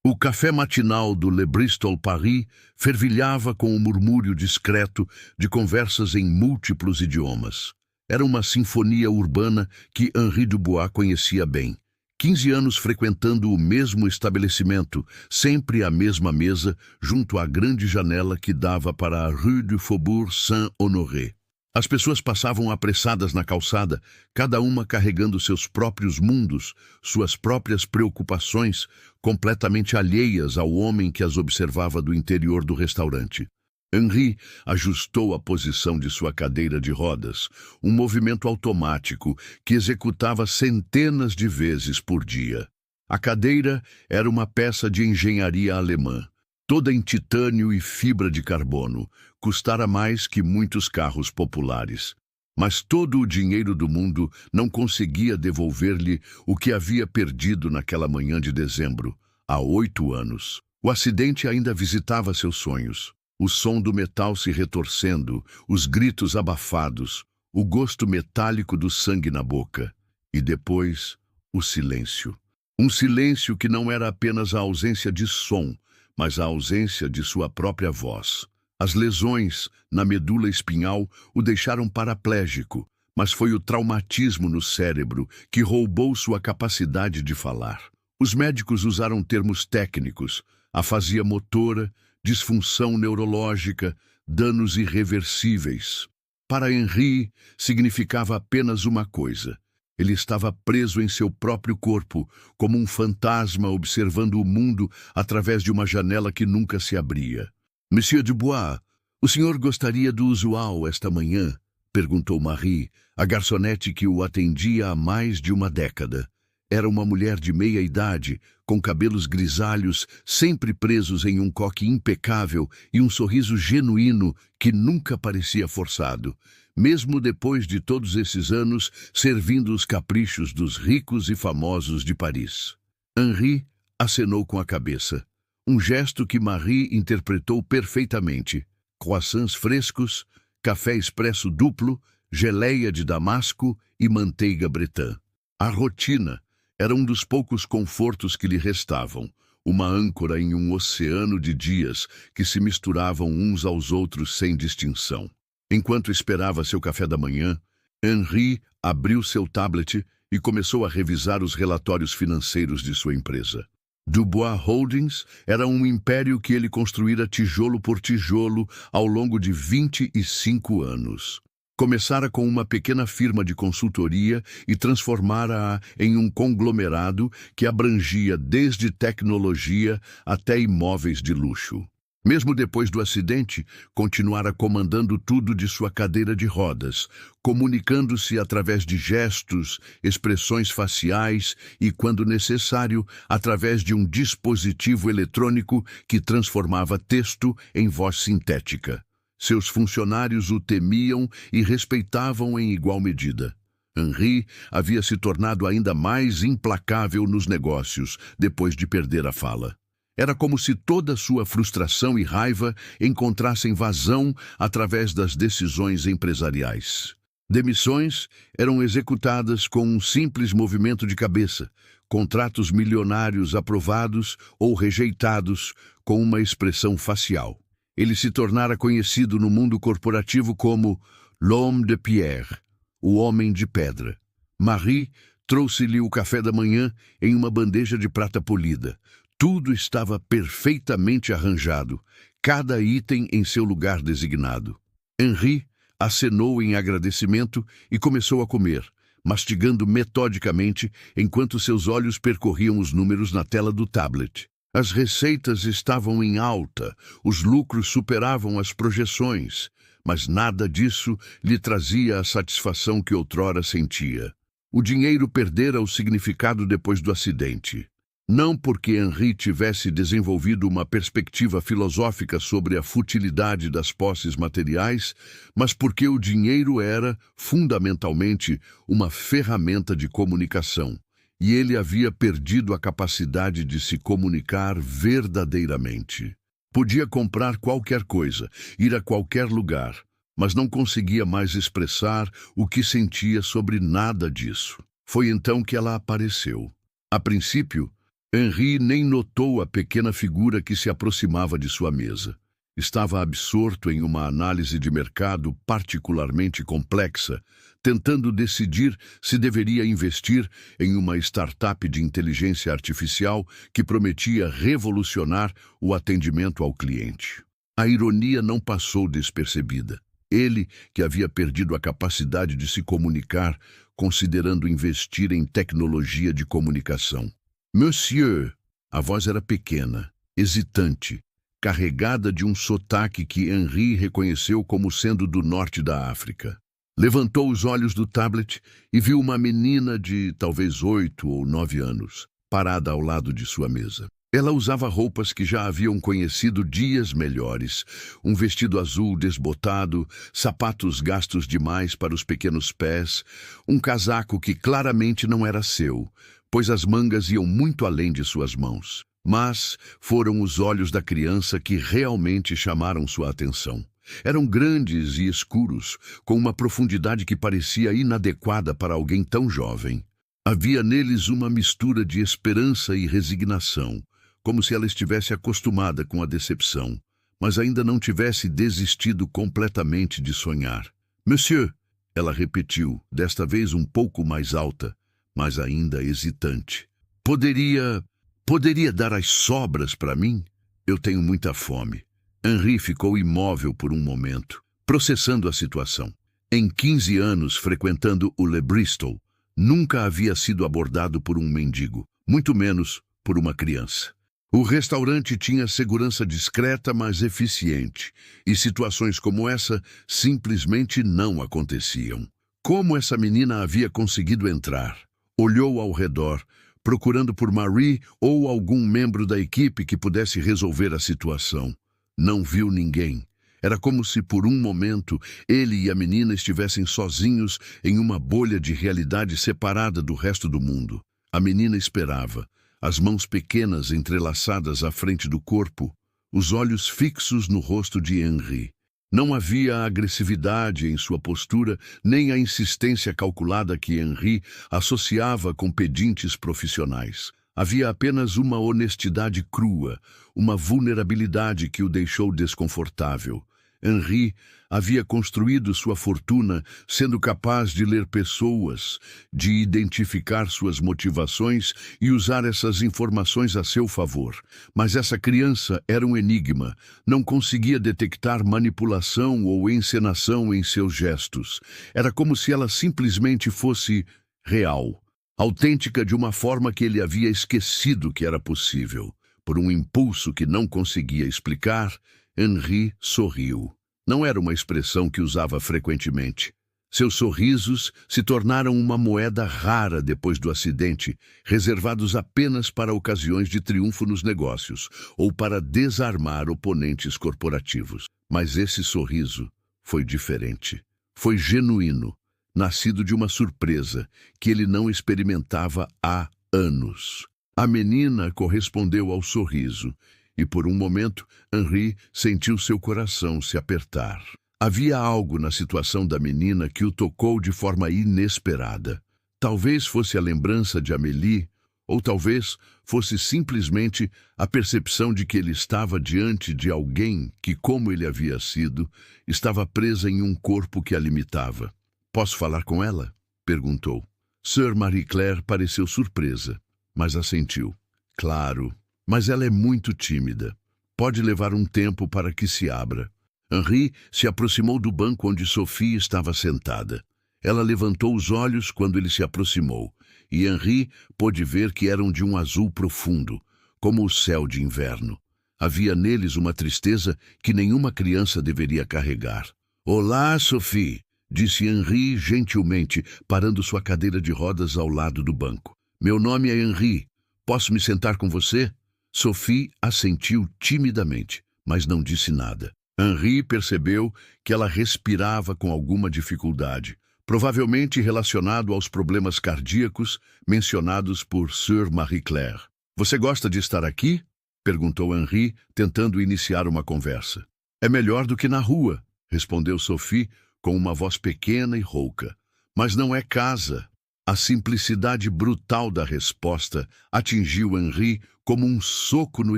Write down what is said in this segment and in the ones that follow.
O café matinal do Le Bristol Paris fervilhava com um murmúrio discreto de conversas em múltiplos idiomas. Era uma sinfonia urbana que Henri Dubois conhecia bem. 15 anos frequentando o mesmo estabelecimento, sempre à mesma mesa, junto à grande janela que dava para a Rue du Faubourg Saint-Honoré. As pessoas passavam apressadas na calçada, cada uma carregando seus próprios mundos, suas próprias preocupações, completamente alheias ao homem que as observava do interior do restaurante. Henri ajustou a posição de sua cadeira de rodas, um movimento automático que executava centenas de vezes por dia. A cadeira era uma peça de engenharia alemã, toda em titânio e fibra de carbono, custara mais que muitos carros populares. Mas todo o dinheiro do mundo não conseguia devolver-lhe o que havia perdido naquela manhã de dezembro, há 8 anos. O acidente ainda visitava seus sonhos. O som do metal se retorcendo, os gritos abafados, o gosto metálico do sangue na boca. E depois, o silêncio. Um silêncio que não era apenas a ausência de som, mas a ausência de sua própria voz. As lesões na medula espinhal o deixaram paraplégico, mas foi o traumatismo no cérebro que roubou sua capacidade de falar. Os médicos usaram termos técnicos: afasia motora, disfunção neurológica, danos irreversíveis. Para Henri, significava apenas uma coisa: ele estava preso em seu próprio corpo, como um fantasma observando o mundo através de uma janela que nunca se abria. Monsieur Dubois, o senhor gostaria do usual esta manhã? Perguntou Marie, a garçonete que o atendia há mais de uma década. Era uma mulher de meia idade, com cabelos grisalhos, sempre presos em um coque impecável e um sorriso genuíno que nunca parecia forçado, mesmo depois de todos esses anos servindo os caprichos dos ricos e famosos de Paris. Henri acenou com a cabeça, um gesto que Marie interpretou perfeitamente. Croissants frescos, café expresso duplo, geleia de damasco e manteiga bretã. A rotina era um dos poucos confortos que lhe restavam, uma âncora em um oceano de dias que se misturavam uns aos outros sem distinção. Enquanto esperava seu café da manhã, Henri abriu seu tablet e começou a revisar os relatórios financeiros de sua empresa. Dubois Holdings era um império que ele construíra tijolo por tijolo ao longo de 25 anos. Começara com uma pequena firma de consultoria e transformara-a em um conglomerado que abrangia desde tecnologia até imóveis de luxo. Mesmo depois do acidente, continuara comandando tudo de sua cadeira de rodas, comunicando-se através de gestos, expressões faciais e, quando necessário, através de um dispositivo eletrônico que transformava texto em voz sintética. Seus funcionários o temiam e respeitavam em igual medida. Henri havia se tornado ainda mais implacável nos negócios depois de perder a fala. Era como se toda sua frustração e raiva encontrassem vazão através das decisões empresariais. Demissões eram executadas com um simples movimento de cabeça, contratos milionários aprovados ou rejeitados com uma expressão facial. Ele se tornara conhecido no mundo corporativo como l'homme de pierre, o homem de pedra. Marie trouxe-lhe o café da manhã em uma bandeja de prata polida. Tudo estava perfeitamente arranjado, cada item em seu lugar designado. Henri acenou em agradecimento e começou a comer, mastigando metodicamente enquanto seus olhos percorriam os números na tela do tablet. As receitas estavam em alta, os lucros superavam as projeções, mas nada disso lhe trazia a satisfação que outrora sentia. O dinheiro perdera o significado depois do acidente. Não porque Henri tivesse desenvolvido uma perspectiva filosófica sobre a futilidade das posses materiais, mas porque o dinheiro era, fundamentalmente, uma ferramenta de comunicação, e ele havia perdido a capacidade de se comunicar verdadeiramente. Podia comprar qualquer coisa, ir a qualquer lugar, mas não conseguia mais expressar o que sentia sobre nada disso. Foi então que ela apareceu. A princípio, Henri nem notou a pequena figura que se aproximava de sua mesa. Estava absorto em uma análise de mercado particularmente complexa, tentando decidir se deveria investir em uma startup de inteligência artificial que prometia revolucionar o atendimento ao cliente. A ironia não passou despercebida. Ele, que havia perdido a capacidade de se comunicar, considerando investir em tecnologia de comunicação. Monsieur, a voz era pequena, hesitante, carregada de um sotaque que Henri reconheceu como sendo do norte da África. Levantou os olhos do tablet e viu uma menina de talvez 8 ou 9 anos, parada ao lado de sua mesa. Ela usava roupas que já haviam conhecido dias melhores, um vestido azul desbotado, sapatos gastos demais para os pequenos pés, um casaco que claramente não era seu, pois as mangas iam muito além de suas mãos. Mas foram os olhos da criança que realmente chamaram sua atenção. Eram grandes e escuros, com uma profundidade que parecia inadequada para alguém tão jovem. Havia neles uma mistura de esperança e resignação, como se ela estivesse acostumada com a decepção, mas ainda não tivesse desistido completamente de sonhar. Monsieur, ela repetiu, desta vez um pouco mais alta, mas ainda hesitante. Poderia dar as sobras para mim? Eu tenho muita fome. Henri ficou imóvel por um momento, processando a situação. Em 15 anos frequentando o Le Bristol, nunca havia sido abordado por um mendigo, muito menos por uma criança. O restaurante tinha segurança discreta, mas eficiente, e situações como essa simplesmente não aconteciam. Como essa menina havia conseguido entrar? Olhou ao redor, procurando por Marie ou algum membro da equipe que pudesse resolver a situação. Não viu ninguém. Era como se por um momento ele e a menina estivessem sozinhos em uma bolha de realidade separada do resto do mundo. A menina esperava, as mãos pequenas entrelaçadas à frente do corpo, os olhos fixos no rosto de Henri. Não havia agressividade em sua postura, nem a insistência calculada que Henri associava com pedintes profissionais. Havia apenas uma honestidade crua, uma vulnerabilidade que o deixou desconfortável. Henri havia construído sua fortuna sendo capaz de ler pessoas, de identificar suas motivações e usar essas informações a seu favor. Mas essa criança era um enigma, não conseguia detectar manipulação ou encenação em seus gestos. Era como se ela simplesmente fosse real, autêntica de uma forma que ele havia esquecido que era possível. Por um impulso que não conseguia explicar, Henri sorriu. Não era uma expressão que usava frequentemente. Seus sorrisos se tornaram uma moeda rara depois do acidente, reservados apenas para ocasiões de triunfo nos negócios ou para desarmar oponentes corporativos. Mas esse sorriso foi diferente. Foi genuíno, nascido de uma surpresa que ele não experimentava há anos. A menina correspondeu ao sorriso, e por um momento Henri sentiu seu coração se apertar. Havia algo na situação da menina que o tocou de forma inesperada. Talvez fosse a lembrança de Amélie, ou talvez fosse simplesmente a percepção de que ele estava diante de alguém que, como ele havia sido, estava presa em um corpo que a limitava. «Posso falar com ela?» perguntou. Sir Marie-Claire pareceu surpresa, mas assentiu. «Claro, mas ela é muito tímida. Pode levar um tempo para que se abra.» Henri se aproximou do banco onde Sophie estava sentada. Ela levantou os olhos quando ele se aproximou, e Henri pôde ver que eram de um azul profundo, como o céu de inverno. Havia neles uma tristeza que nenhuma criança deveria carregar. «Olá, Sophie!» disse Henri gentilmente, parando sua cadeira de rodas ao lado do banco. «Meu nome é Henri. Posso me sentar com você?» Sophie assentiu timidamente, mas não disse nada. Henri percebeu que ela respirava com alguma dificuldade, provavelmente relacionado aos problemas cardíacos mencionados por Sir Marie-Claire. «Você gosta de estar aqui?» perguntou Henri, tentando iniciar uma conversa. «É melhor do que na rua», respondeu Sophie com uma voz pequena e rouca. «Mas não é casa.» A simplicidade brutal da resposta atingiu Henri como um soco no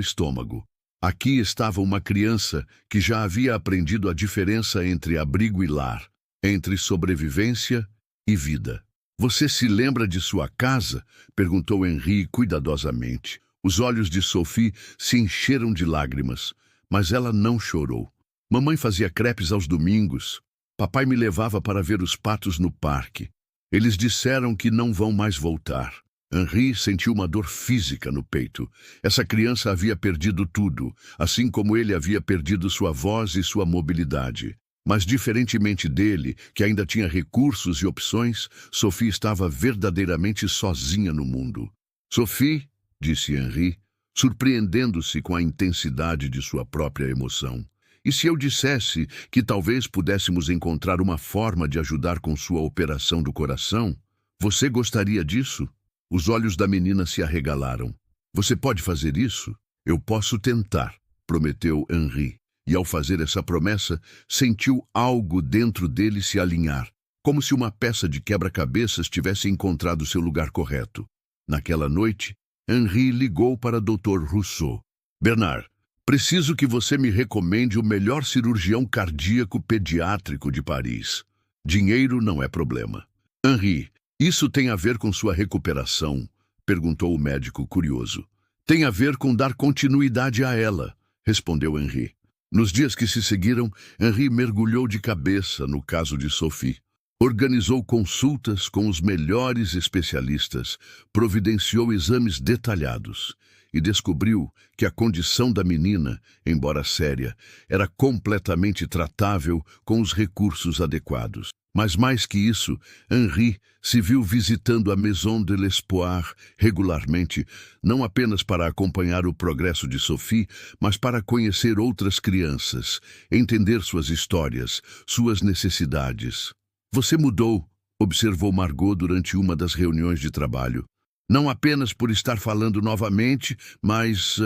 estômago. Aqui estava uma criança que já havia aprendido a diferença entre abrigo e lar, entre sobrevivência e vida. "Você se lembra de sua casa?" perguntou Henri cuidadosamente. Os olhos de Sophie se encheram de lágrimas, mas ela não chorou. "Mamãe fazia crepes aos domingos. Papai me levava para ver os patos no parque. Eles disseram que não vão mais voltar." Henri sentiu uma dor física no peito. Essa criança havia perdido tudo, assim como ele havia perdido sua voz e sua mobilidade. Mas, diferentemente dele, que ainda tinha recursos e opções, Sophie estava verdadeiramente sozinha no mundo. "Sophie", disse Henri, surpreendendo-se com a intensidade de sua própria emoção. "E se eu dissesse que talvez pudéssemos encontrar uma forma de ajudar com sua operação do coração? Você gostaria disso?" Os olhos da menina se arregalaram. "Você pode fazer isso?" "Eu posso tentar", prometeu Henri. E ao fazer essa promessa, sentiu algo dentro dele se alinhar, como se uma peça de quebra-cabeças tivesse encontrado seu lugar correto. Naquela noite, Henri ligou para Dr. Rousseau. "Bernard, preciso que você me recomende o melhor cirurgião cardíaco pediátrico de Paris. Dinheiro não é problema." "Henri, isso tem a ver com sua recuperação?" perguntou o médico curioso. "Tem a ver com dar continuidade a ela", respondeu Henri. Nos dias que se seguiram, Henri mergulhou de cabeça no caso de Sophie. Organizou consultas com os melhores especialistas, providenciou exames detalhados e descobriu que a condição da menina, embora séria, era completamente tratável com os recursos adequados. Mas mais que isso, Henri se viu visitando a Maison de l'Espoir regularmente, não apenas para acompanhar o progresso de Sophie, mas para conhecer outras crianças, entender suas histórias, suas necessidades. "Você mudou", observou Margot durante uma das reuniões de trabalho. "Não apenas por estar falando novamente, mas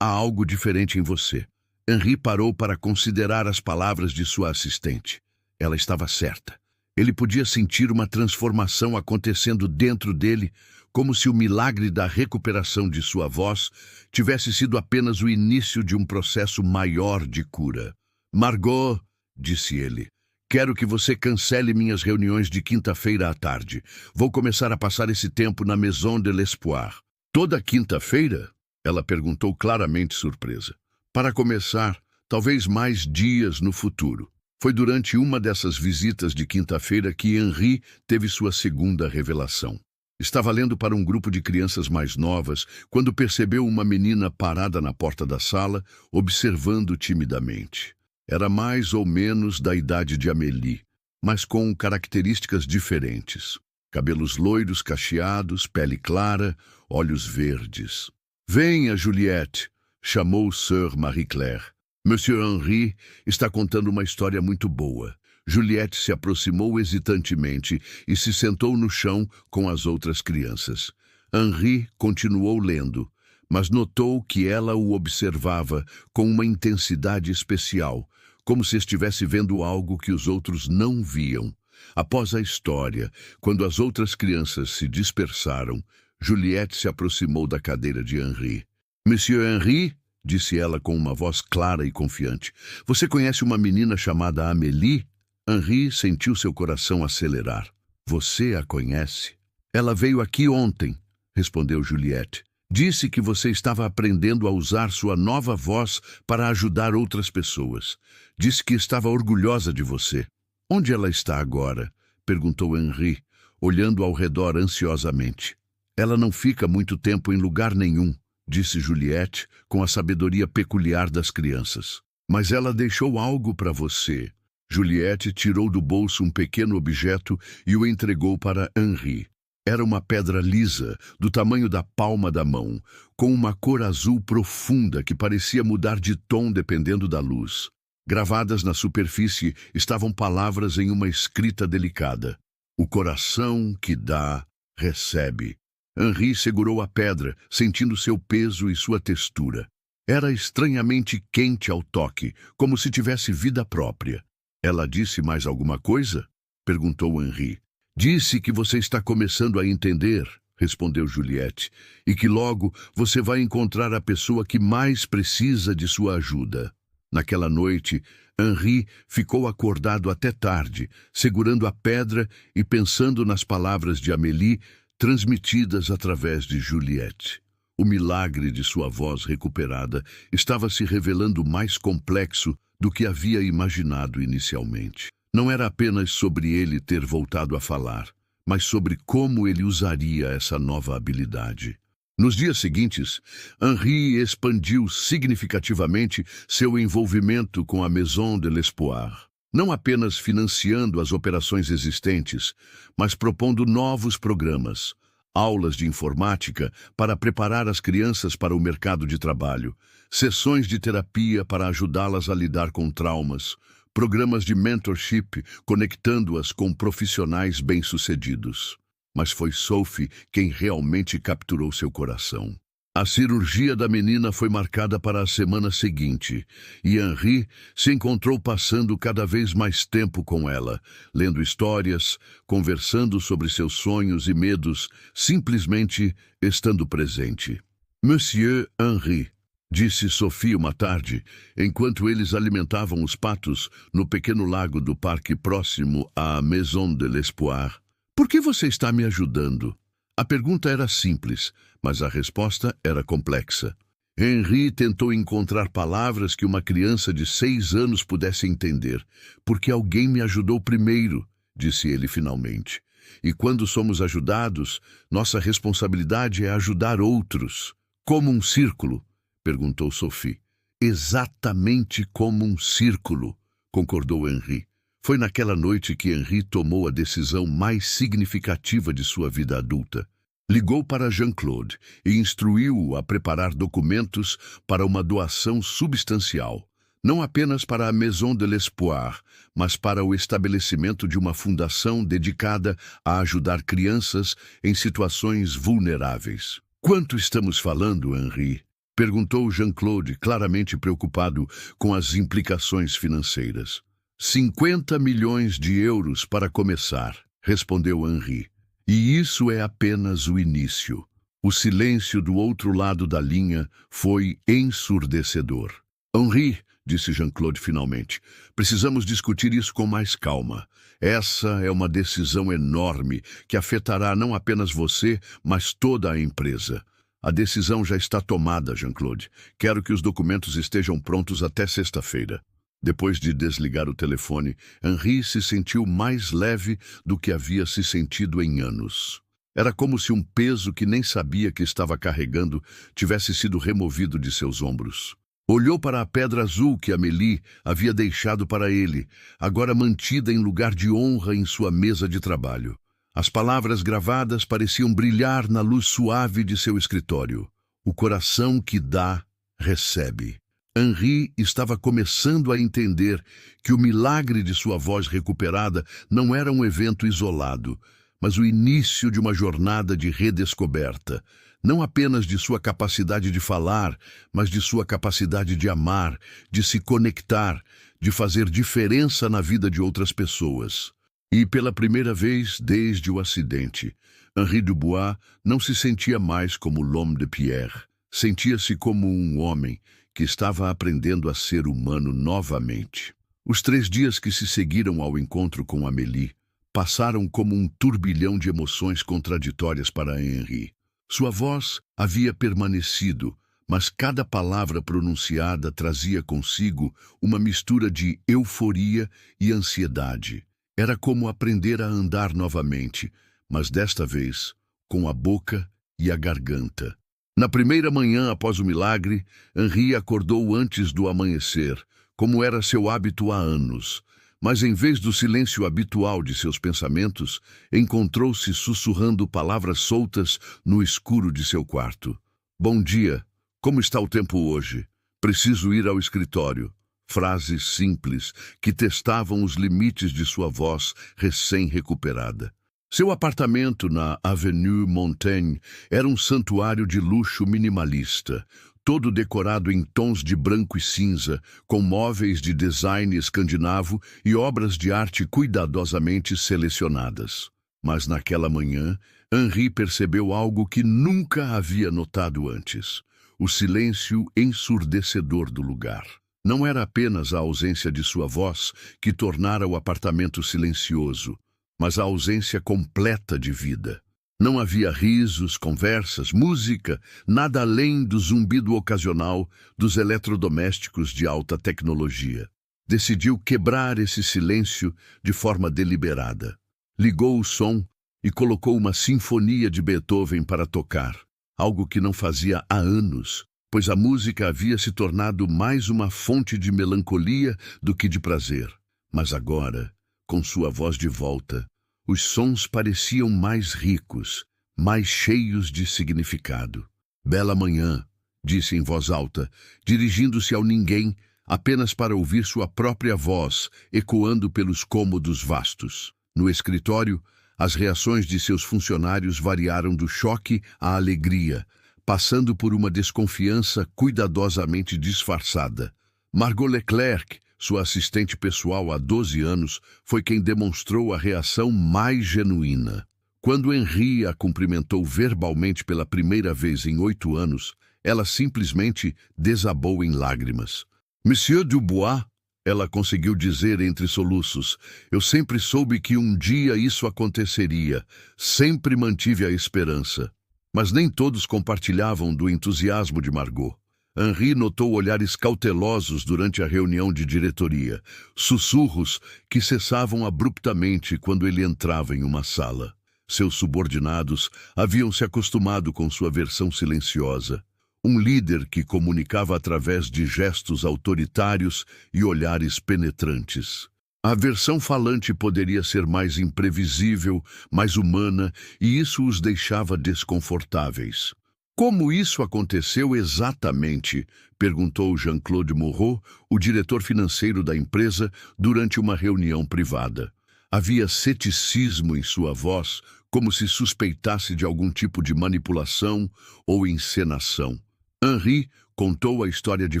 há algo diferente em você." Henri parou para considerar as palavras de sua assistente. Ela estava certa. Ele podia sentir uma transformação acontecendo dentro dele, como se o milagre da recuperação de sua voz tivesse sido apenas o início de um processo maior de cura. "Margot", disse ele, "quero que você cancele minhas reuniões de quinta-feira à tarde. Vou começar a passar esse tempo na Maison de l'Espoir." "Toda quinta-feira?" ela perguntou claramente surpresa. "Para começar, talvez mais dias no futuro." Foi durante uma dessas visitas de quinta-feira que Henri teve sua segunda revelação. Estava lendo para um grupo de crianças mais novas quando percebeu uma menina parada na porta da sala, observando timidamente. Era mais ou menos da idade de Amélie, mas com características diferentes. Cabelos loiros cacheados, pele clara, olhos verdes. "Venha, Juliette", chamou Sœur Marie-Claire. "Monsieur Henri está contando uma história muito boa." Juliette se aproximou hesitantemente e se sentou no chão com as outras crianças. Henri continuou lendo, mas notou que ela o observava com uma intensidade especial, como se estivesse vendo algo que os outros não viam. Após a história, quando as outras crianças se dispersaram, Juliette se aproximou da cadeira de Henri. "Monsieur Henri", disse ela com uma voz clara e confiante, "você conhece uma menina chamada Amélie?" Henri sentiu seu coração acelerar. "Você a conhece?" "Ela veio aqui ontem", respondeu Juliette. "Disse que você estava aprendendo a usar sua nova voz para ajudar outras pessoas. Disse que estava orgulhosa de você." "Onde ela está agora?" perguntou Henri, olhando ao redor ansiosamente. "Ela não fica muito tempo em lugar nenhum", disse Juliette com a sabedoria peculiar das crianças. "Mas ela deixou algo para você." Juliette tirou do bolso um pequeno objeto e o entregou para Henri. Era uma pedra lisa, do tamanho da palma da mão, com uma cor azul profunda que parecia mudar de tom dependendo da luz. Gravadas na superfície estavam palavras em uma escrita delicada. "O coração que dá, recebe." Henri segurou a pedra, sentindo seu peso e sua textura. Era estranhamente quente ao toque, como se tivesse vida própria. "Ela disse mais alguma coisa?" perguntou Henri. Disse que você está começando a entender, respondeu Juliette, e que logo você vai encontrar a pessoa que mais precisa de sua ajuda. Naquela noite, Henri ficou acordado até tarde, segurando a pedra e pensando nas palavras de Amélie transmitidas através de Juliette. O milagre de sua voz recuperada estava se revelando mais complexo do que havia imaginado inicialmente. Não era apenas sobre ele ter voltado a falar, mas sobre como ele usaria essa nova habilidade. Nos dias seguintes, Henri expandiu significativamente seu envolvimento com a Maison de l'Espoir, não apenas financiando as operações existentes, mas propondo novos programas, aulas de informática para preparar as crianças para o mercado de trabalho, sessões de terapia para ajudá-las a lidar com traumas, programas de mentorship conectando-as com profissionais bem-sucedidos. Mas foi Sophie quem realmente capturou seu coração. A cirurgia da menina foi marcada para a semana seguinte, e Henri se encontrou passando cada vez mais tempo com ela, lendo histórias, conversando sobre seus sonhos e medos, simplesmente estando presente. Monsieur Henri, disse Sophie uma tarde, enquanto eles alimentavam os patos no pequeno lago do parque próximo à Maison de l'Espoir. Por que você está me ajudando? A pergunta era simples, mas a resposta era complexa. Henri tentou encontrar palavras que uma criança de 6 anos pudesse entender. Porque alguém me ajudou primeiro, disse ele finalmente. E quando somos ajudados, nossa responsabilidade é ajudar outros. Como um círculo? Perguntou Sophie. Exatamente como um círculo, concordou Henri. Foi naquela noite que Henri tomou a decisão mais significativa de sua vida adulta. Ligou para Jean-Claude e instruiu-o a preparar documentos para uma doação substancial, não apenas para a Maison de l'Espoir, mas para o estabelecimento de uma fundação dedicada a ajudar crianças em situações vulneráveis. Quanto estamos falando, Henri? Perguntou Jean-Claude, claramente preocupado com as implicações financeiras. 50 milhões de euros para começar, respondeu Henri. E isso é apenas o início. O silêncio do outro lado da linha foi ensurdecedor. Henri, disse Jean-Claude finalmente, precisamos discutir isso com mais calma. Essa é uma decisão enorme que afetará não apenas você, mas toda a empresa. A decisão já está tomada, Jean-Claude. Quero que os documentos estejam prontos até sexta-feira. Depois de desligar o telefone, Henri se sentiu mais leve do que havia se sentido em anos. Era como se um peso que nem sabia que estava carregando tivesse sido removido de seus ombros. Olhou para a pedra azul que Amélie havia deixado para ele, agora mantida em lugar de honra em sua mesa de trabalho. As palavras gravadas pareciam brilhar na luz suave de seu escritório. O coração que dá, recebe. Henri estava começando a entender que o milagre de sua voz recuperada não era um evento isolado, mas o início de uma jornada de redescoberta, não apenas de sua capacidade de falar, mas de sua capacidade de amar, de se conectar, de fazer diferença na vida de outras pessoas. E pela primeira vez desde o acidente, Henri Dubois não se sentia mais como l'homme de pierre, sentia-se como um homem que estava aprendendo a ser humano novamente. Os 3 dias que se seguiram ao encontro com Amélie passaram como um turbilhão de emoções contraditórias para Henri. Sua voz havia permanecido, mas cada palavra pronunciada trazia consigo uma mistura de euforia e ansiedade. Era como aprender a andar novamente, mas desta vez com a boca e a garganta. Na primeira manhã após o milagre, Henri acordou antes do amanhecer, como era seu hábito há anos. Mas em vez do silêncio habitual de seus pensamentos, encontrou-se sussurrando palavras soltas no escuro de seu quarto. Bom dia, como está o tempo hoje? Preciso ir ao escritório. Frases simples que testavam os limites de sua voz recém-recuperada. Seu apartamento na Avenue Montaigne era um santuário de luxo minimalista, todo decorado em tons de branco e cinza, com móveis de design escandinavo e obras de arte cuidadosamente selecionadas. Mas naquela manhã, Henri percebeu algo que nunca havia notado antes: o silêncio ensurdecedor do lugar. Não era apenas a ausência de sua voz que tornara o apartamento silencioso, mas a ausência completa de vida. Não havia risos, conversas, música, nada além do zumbido ocasional dos eletrodomésticos de alta tecnologia. Decidiu quebrar esse silêncio de forma deliberada. Ligou o som e colocou uma sinfonia de Beethoven para tocar, algo que não fazia há anos, pois a música havia se tornado mais uma fonte de melancolia do que de prazer. Mas agora, com sua voz de volta, os sons pareciam mais ricos, mais cheios de significado. "Bela manhã", disse em voz alta, dirigindo-se ao ninguém, apenas para ouvir sua própria voz ecoando pelos cômodos vastos. No escritório, as reações de seus funcionários variaram do choque à alegria, passando por uma desconfiança cuidadosamente disfarçada. Margot Leclerc, sua assistente pessoal há 12 anos, foi quem demonstrou a reação mais genuína. Quando Henri a cumprimentou verbalmente pela primeira vez em 8 anos, ela simplesmente desabou em lágrimas. "Monsieur Dubois", ela conseguiu dizer entre soluços, "eu sempre soube que um dia isso aconteceria, sempre mantive a esperança." Mas nem todos compartilhavam do entusiasmo de Margot. Henri notou olhares cautelosos durante a reunião de diretoria, sussurros que cessavam abruptamente quando ele entrava em uma sala. Seus subordinados haviam se acostumado com sua versão silenciosa. Um líder que comunicava através de gestos autoritários e olhares penetrantes. A versão falante poderia ser mais imprevisível, mais humana, e isso os deixava desconfortáveis. "Como isso aconteceu exatamente?", perguntou Jean-Claude Moreau, o diretor financeiro da empresa, durante uma reunião privada. Havia ceticismo em sua voz, como se suspeitasse de algum tipo de manipulação ou encenação. Henri contou a história de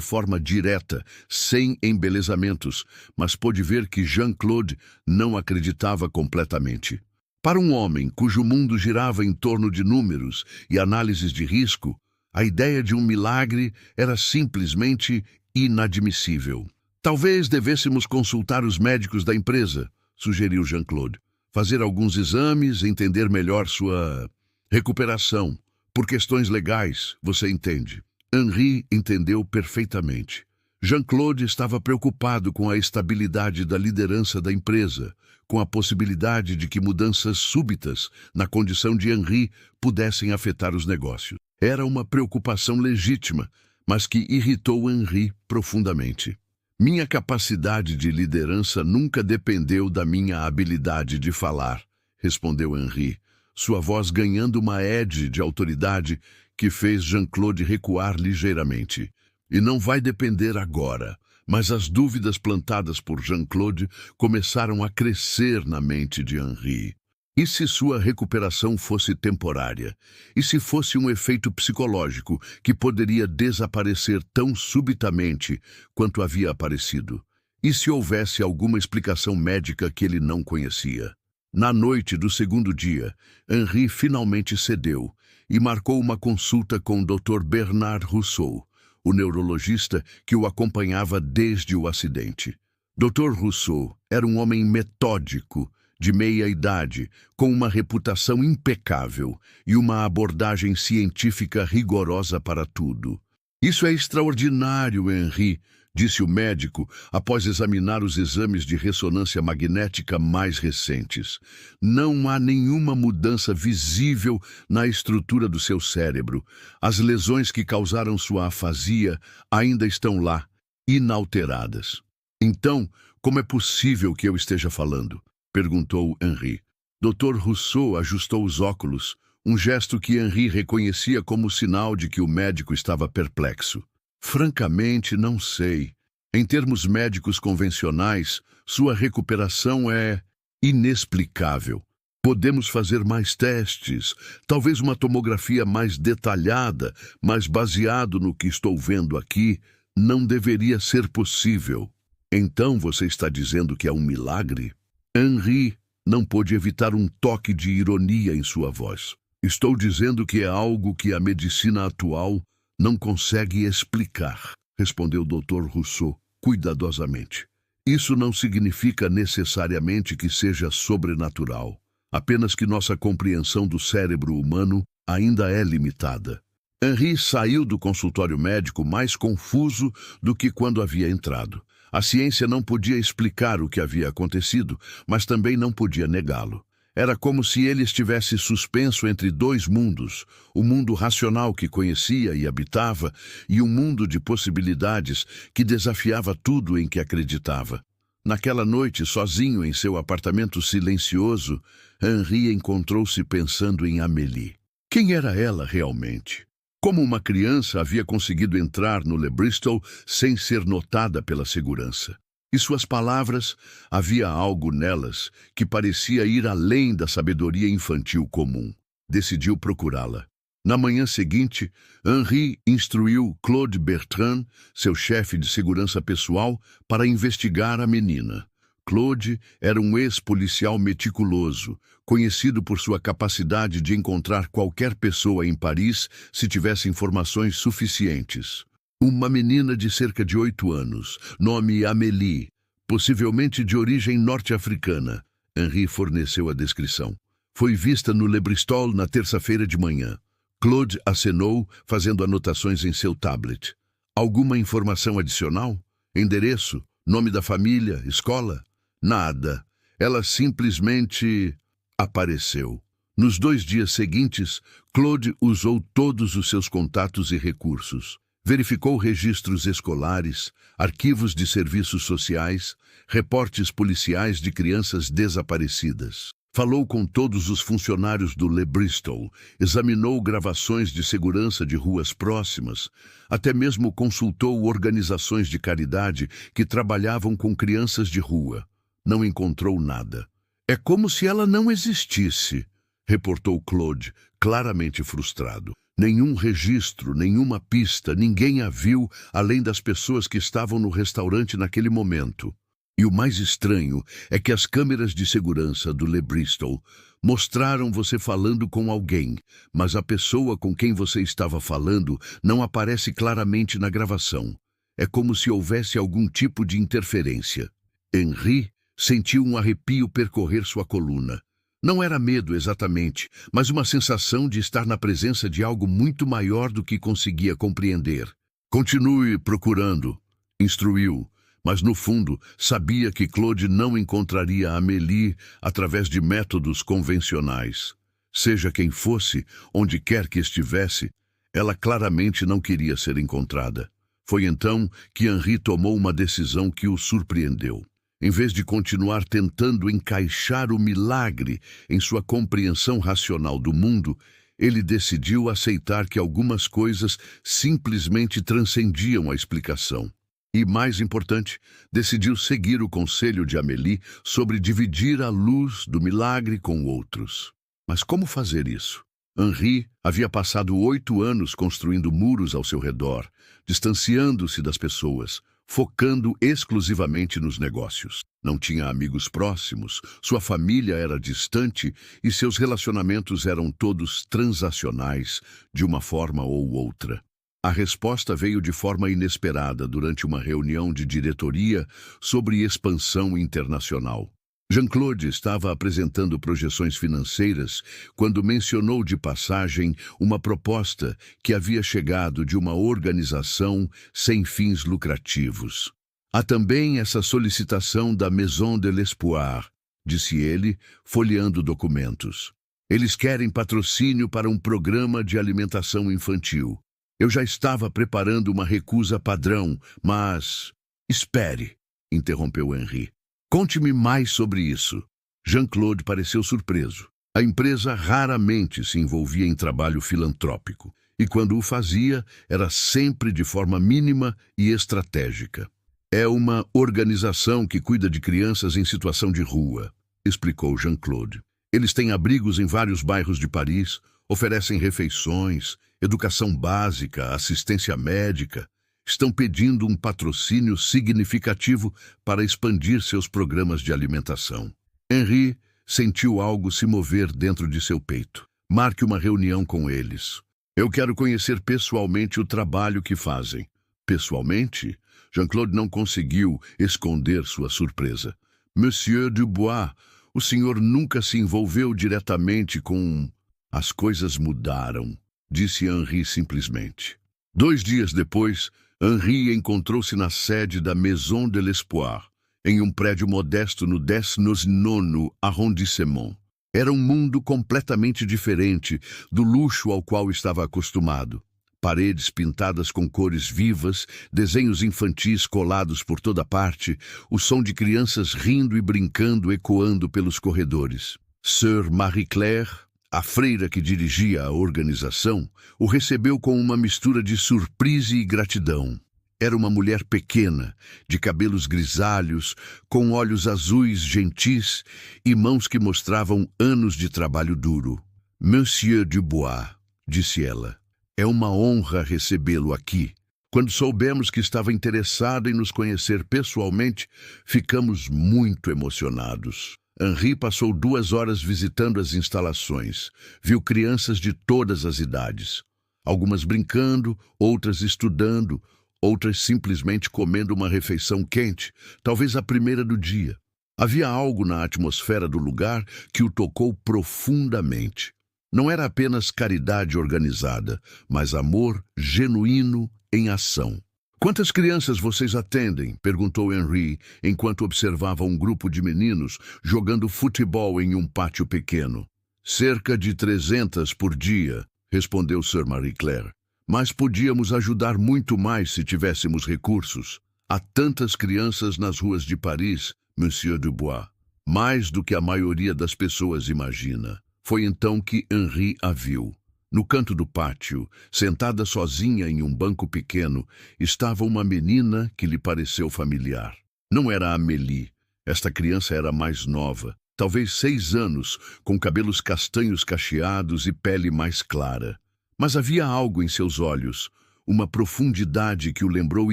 forma direta, sem embelezamentos, mas pôde ver que Jean-Claude não acreditava completamente. Para um homem cujo mundo girava em torno de números e análises de risco, a ideia de um milagre era simplesmente inadmissível. "Talvez devêssemos consultar os médicos da empresa", sugeriu Jean-Claude. "Fazer alguns exames, entender melhor sua recuperação. Por questões legais, você entende." Henri entendeu perfeitamente. Jean-Claude estava preocupado com a estabilidade da liderança da empresa, com a possibilidade de que mudanças súbitas na condição de Henri pudessem afetar os negócios. Era uma preocupação legítima, mas que irritou Henri profundamente. "Minha capacidade de liderança nunca dependeu da minha habilidade de falar", respondeu Henri, sua voz ganhando uma edge de autoridade que fez Jean-Claude recuar ligeiramente. "E não vai depender agora." Mas as dúvidas plantadas por Jean-Claude começaram a crescer na mente de Henri. E se sua recuperação fosse temporária? E se fosse um efeito psicológico que poderia desaparecer tão subitamente quanto havia aparecido? E se houvesse alguma explicação médica que ele não conhecia? Na noite do segundo dia, Henri finalmente cedeu e marcou uma consulta com o Dr. Bernard Rousseau, o neurologista que o acompanhava desde o acidente. Dr. Rousseau era um homem metódico, de meia idade, com uma reputação impecável e uma abordagem científica rigorosa para tudo. "Isso é extraordinário, Henri", disse o médico após examinar os exames de ressonância magnética mais recentes. "Não há nenhuma mudança visível na estrutura do seu cérebro. As lesões que causaram sua afasia ainda estão lá, inalteradas." "Então, como é possível que eu esteja falando?", perguntou Henri. Dr. Rousseau ajustou os óculos, um gesto que Henri reconhecia como sinal de que o médico estava perplexo. "Francamente, não sei. Em termos médicos convencionais, sua recuperação é inexplicável. Podemos fazer mais testes, talvez uma tomografia mais detalhada, mas baseado no que estou vendo aqui, não deveria ser possível." "Então você está dizendo que é um milagre?" Henri Não pôde evitar um toque de ironia em sua voz. Estou dizendo que é algo que a medicina atual não consegue explicar, respondeu o Dr. Rousseau cuidadosamente. Isso não significa necessariamente que seja sobrenatural, apenas que nossa compreensão do cérebro humano ainda é limitada. Henri saiu do consultório médico mais confuso do que quando havia entrado. A ciência não podia explicar o que havia acontecido, mas também não podia negá-lo. Era como se ele estivesse suspenso entre dois mundos, o mundo racional que conhecia e habitava e um mundo de possibilidades que desafiava tudo em que acreditava. Naquela noite, sozinho em seu apartamento silencioso, Henri encontrou-se pensando em Amélie. Quem era ela realmente? Como uma criança havia conseguido entrar no Le Bristol sem ser notada pela segurança? E suas palavras, havia algo nelas que parecia ir além da sabedoria infantil comum. Decidiu procurá-la. Na manhã seguinte, Henri instruiu Claude Bertrand, seu chefe de segurança pessoal, para investigar a menina. Claude era um ex-policial meticuloso, conhecido por sua capacidade de encontrar qualquer pessoa em Paris se tivesse informações suficientes. Uma menina de cerca de 8 anos, nome Amélie, possivelmente de origem norte-africana. Henri forneceu a descrição. Foi vista no Le Bristol na terça-feira de manhã. Claude acenou, fazendo anotações em seu tablet. Alguma informação adicional? Endereço? Nome da família? Escola? Nada. Ela simplesmente apareceu. Nos 2 dias seguintes, Claude usou todos os seus contatos e recursos. Verificou registros escolares, arquivos de serviços sociais, reportes policiais de crianças desaparecidas. Falou com todos os funcionários do Le Bristol, examinou gravações de segurança de ruas próximas, até mesmo consultou organizações de caridade que trabalhavam com crianças de rua. Não encontrou nada. É como se ela não existisse, reportou Claude, claramente frustrado. Nenhum registro, nenhuma pista, ninguém a viu além das pessoas que estavam no restaurante naquele momento. E o mais estranho é que as câmeras de segurança do Le Bristol mostraram você falando com alguém, mas a pessoa com quem você estava falando não aparece claramente na gravação. É como se houvesse algum tipo de interferência. Henri sentiu um arrepio percorrer sua coluna. Não era medo exatamente, mas uma sensação de estar na presença de algo muito maior do que conseguia compreender. Continue procurando, instruiu, mas no fundo sabia que Claude não encontraria Amélie através de métodos convencionais. Seja quem fosse, onde quer que estivesse, ela claramente não queria ser encontrada. Foi então que Henri tomou uma decisão que o surpreendeu. Em vez de continuar tentando encaixar o milagre em sua compreensão racional do mundo, ele decidiu aceitar que algumas coisas simplesmente transcendiam a explicação. E, mais importante, decidiu seguir o conselho de Amélie sobre dividir a luz do milagre com outros. Mas como fazer isso? Henri havia passado 8 anos construindo muros ao seu redor, distanciando-se das pessoas, focando exclusivamente nos negócios. Não tinha amigos próximos, sua família era distante e seus relacionamentos eram todos transacionais, de uma forma ou outra. A resposta veio de forma inesperada durante uma reunião de diretoria sobre expansão internacional. Jean-Claude estava apresentando projeções financeiras quando mencionou de passagem uma proposta que havia chegado de uma organização sem fins lucrativos. Há também essa solicitação da Maison de l'Espoir, disse ele, folheando documentos. Eles querem patrocínio para um programa de alimentação infantil. Eu já estava preparando uma recusa padrão, mas... Espere, interrompeu Henri. Conte-me mais sobre isso. Jean-Claude pareceu surpreso. A empresa raramente se envolvia em trabalho filantrópico, e quando o fazia, era sempre de forma mínima e estratégica. É uma organização que cuida de crianças em situação de rua, explicou Jean-Claude. Eles têm abrigos em vários bairros de Paris, oferecem refeições, educação básica, assistência médica. Estão pedindo um patrocínio significativo para expandir seus programas de alimentação. Henri sentiu algo se mover dentro de seu peito. Marque uma reunião com eles. Eu quero conhecer pessoalmente o trabalho que fazem. Pessoalmente? Jean-Claude não conseguiu esconder sua surpresa. Monsieur Dubois, o senhor nunca se envolveu diretamente com... As coisas mudaram, disse Henri simplesmente. 2 dias depois, Henri encontrou-se na sede da Maison de l'Espoir, em um prédio modesto no 19º arrondissement. Era um mundo completamente diferente do luxo ao qual estava acostumado. Paredes pintadas com cores vivas, desenhos infantis colados por toda parte, o som de crianças rindo e brincando ecoando pelos corredores. Sœur Marie-Claire, a freira que dirigia a organização, o recebeu com uma mistura de surpresa e gratidão. Era uma mulher pequena, de cabelos grisalhos, com olhos azuis gentis e mãos que mostravam anos de trabalho duro. Monsieur Dubois, disse ela, é uma honra recebê-lo aqui. Quando soubemos que estava interessado em nos conhecer pessoalmente, ficamos muito emocionados. Henri passou 2 horas visitando as instalações. Viu crianças de todas as idades. Algumas brincando, outras estudando, outras simplesmente comendo uma refeição quente, talvez a primeira do dia. Havia algo na atmosfera do lugar que o tocou profundamente. Não era apenas caridade organizada, mas amor genuíno em ação. Quantas crianças vocês atendem? Perguntou Henri, enquanto observava um grupo de meninos jogando futebol em um pátio pequeno. Cerca de 300 por dia, respondeu Sœur Marie-Claire. Mas podíamos ajudar muito mais se tivéssemos recursos. Há tantas crianças nas ruas de Paris, Monsieur Dubois. Mais do que a maioria das pessoas imagina. Foi então que Henri a viu. No canto do pátio, sentada sozinha em um banco pequeno, estava uma menina que lhe pareceu familiar. Não era Amélie. Esta criança era mais nova, talvez 6 anos, com cabelos castanhos cacheados e pele mais clara. Mas havia algo em seus olhos, uma profundidade que o lembrou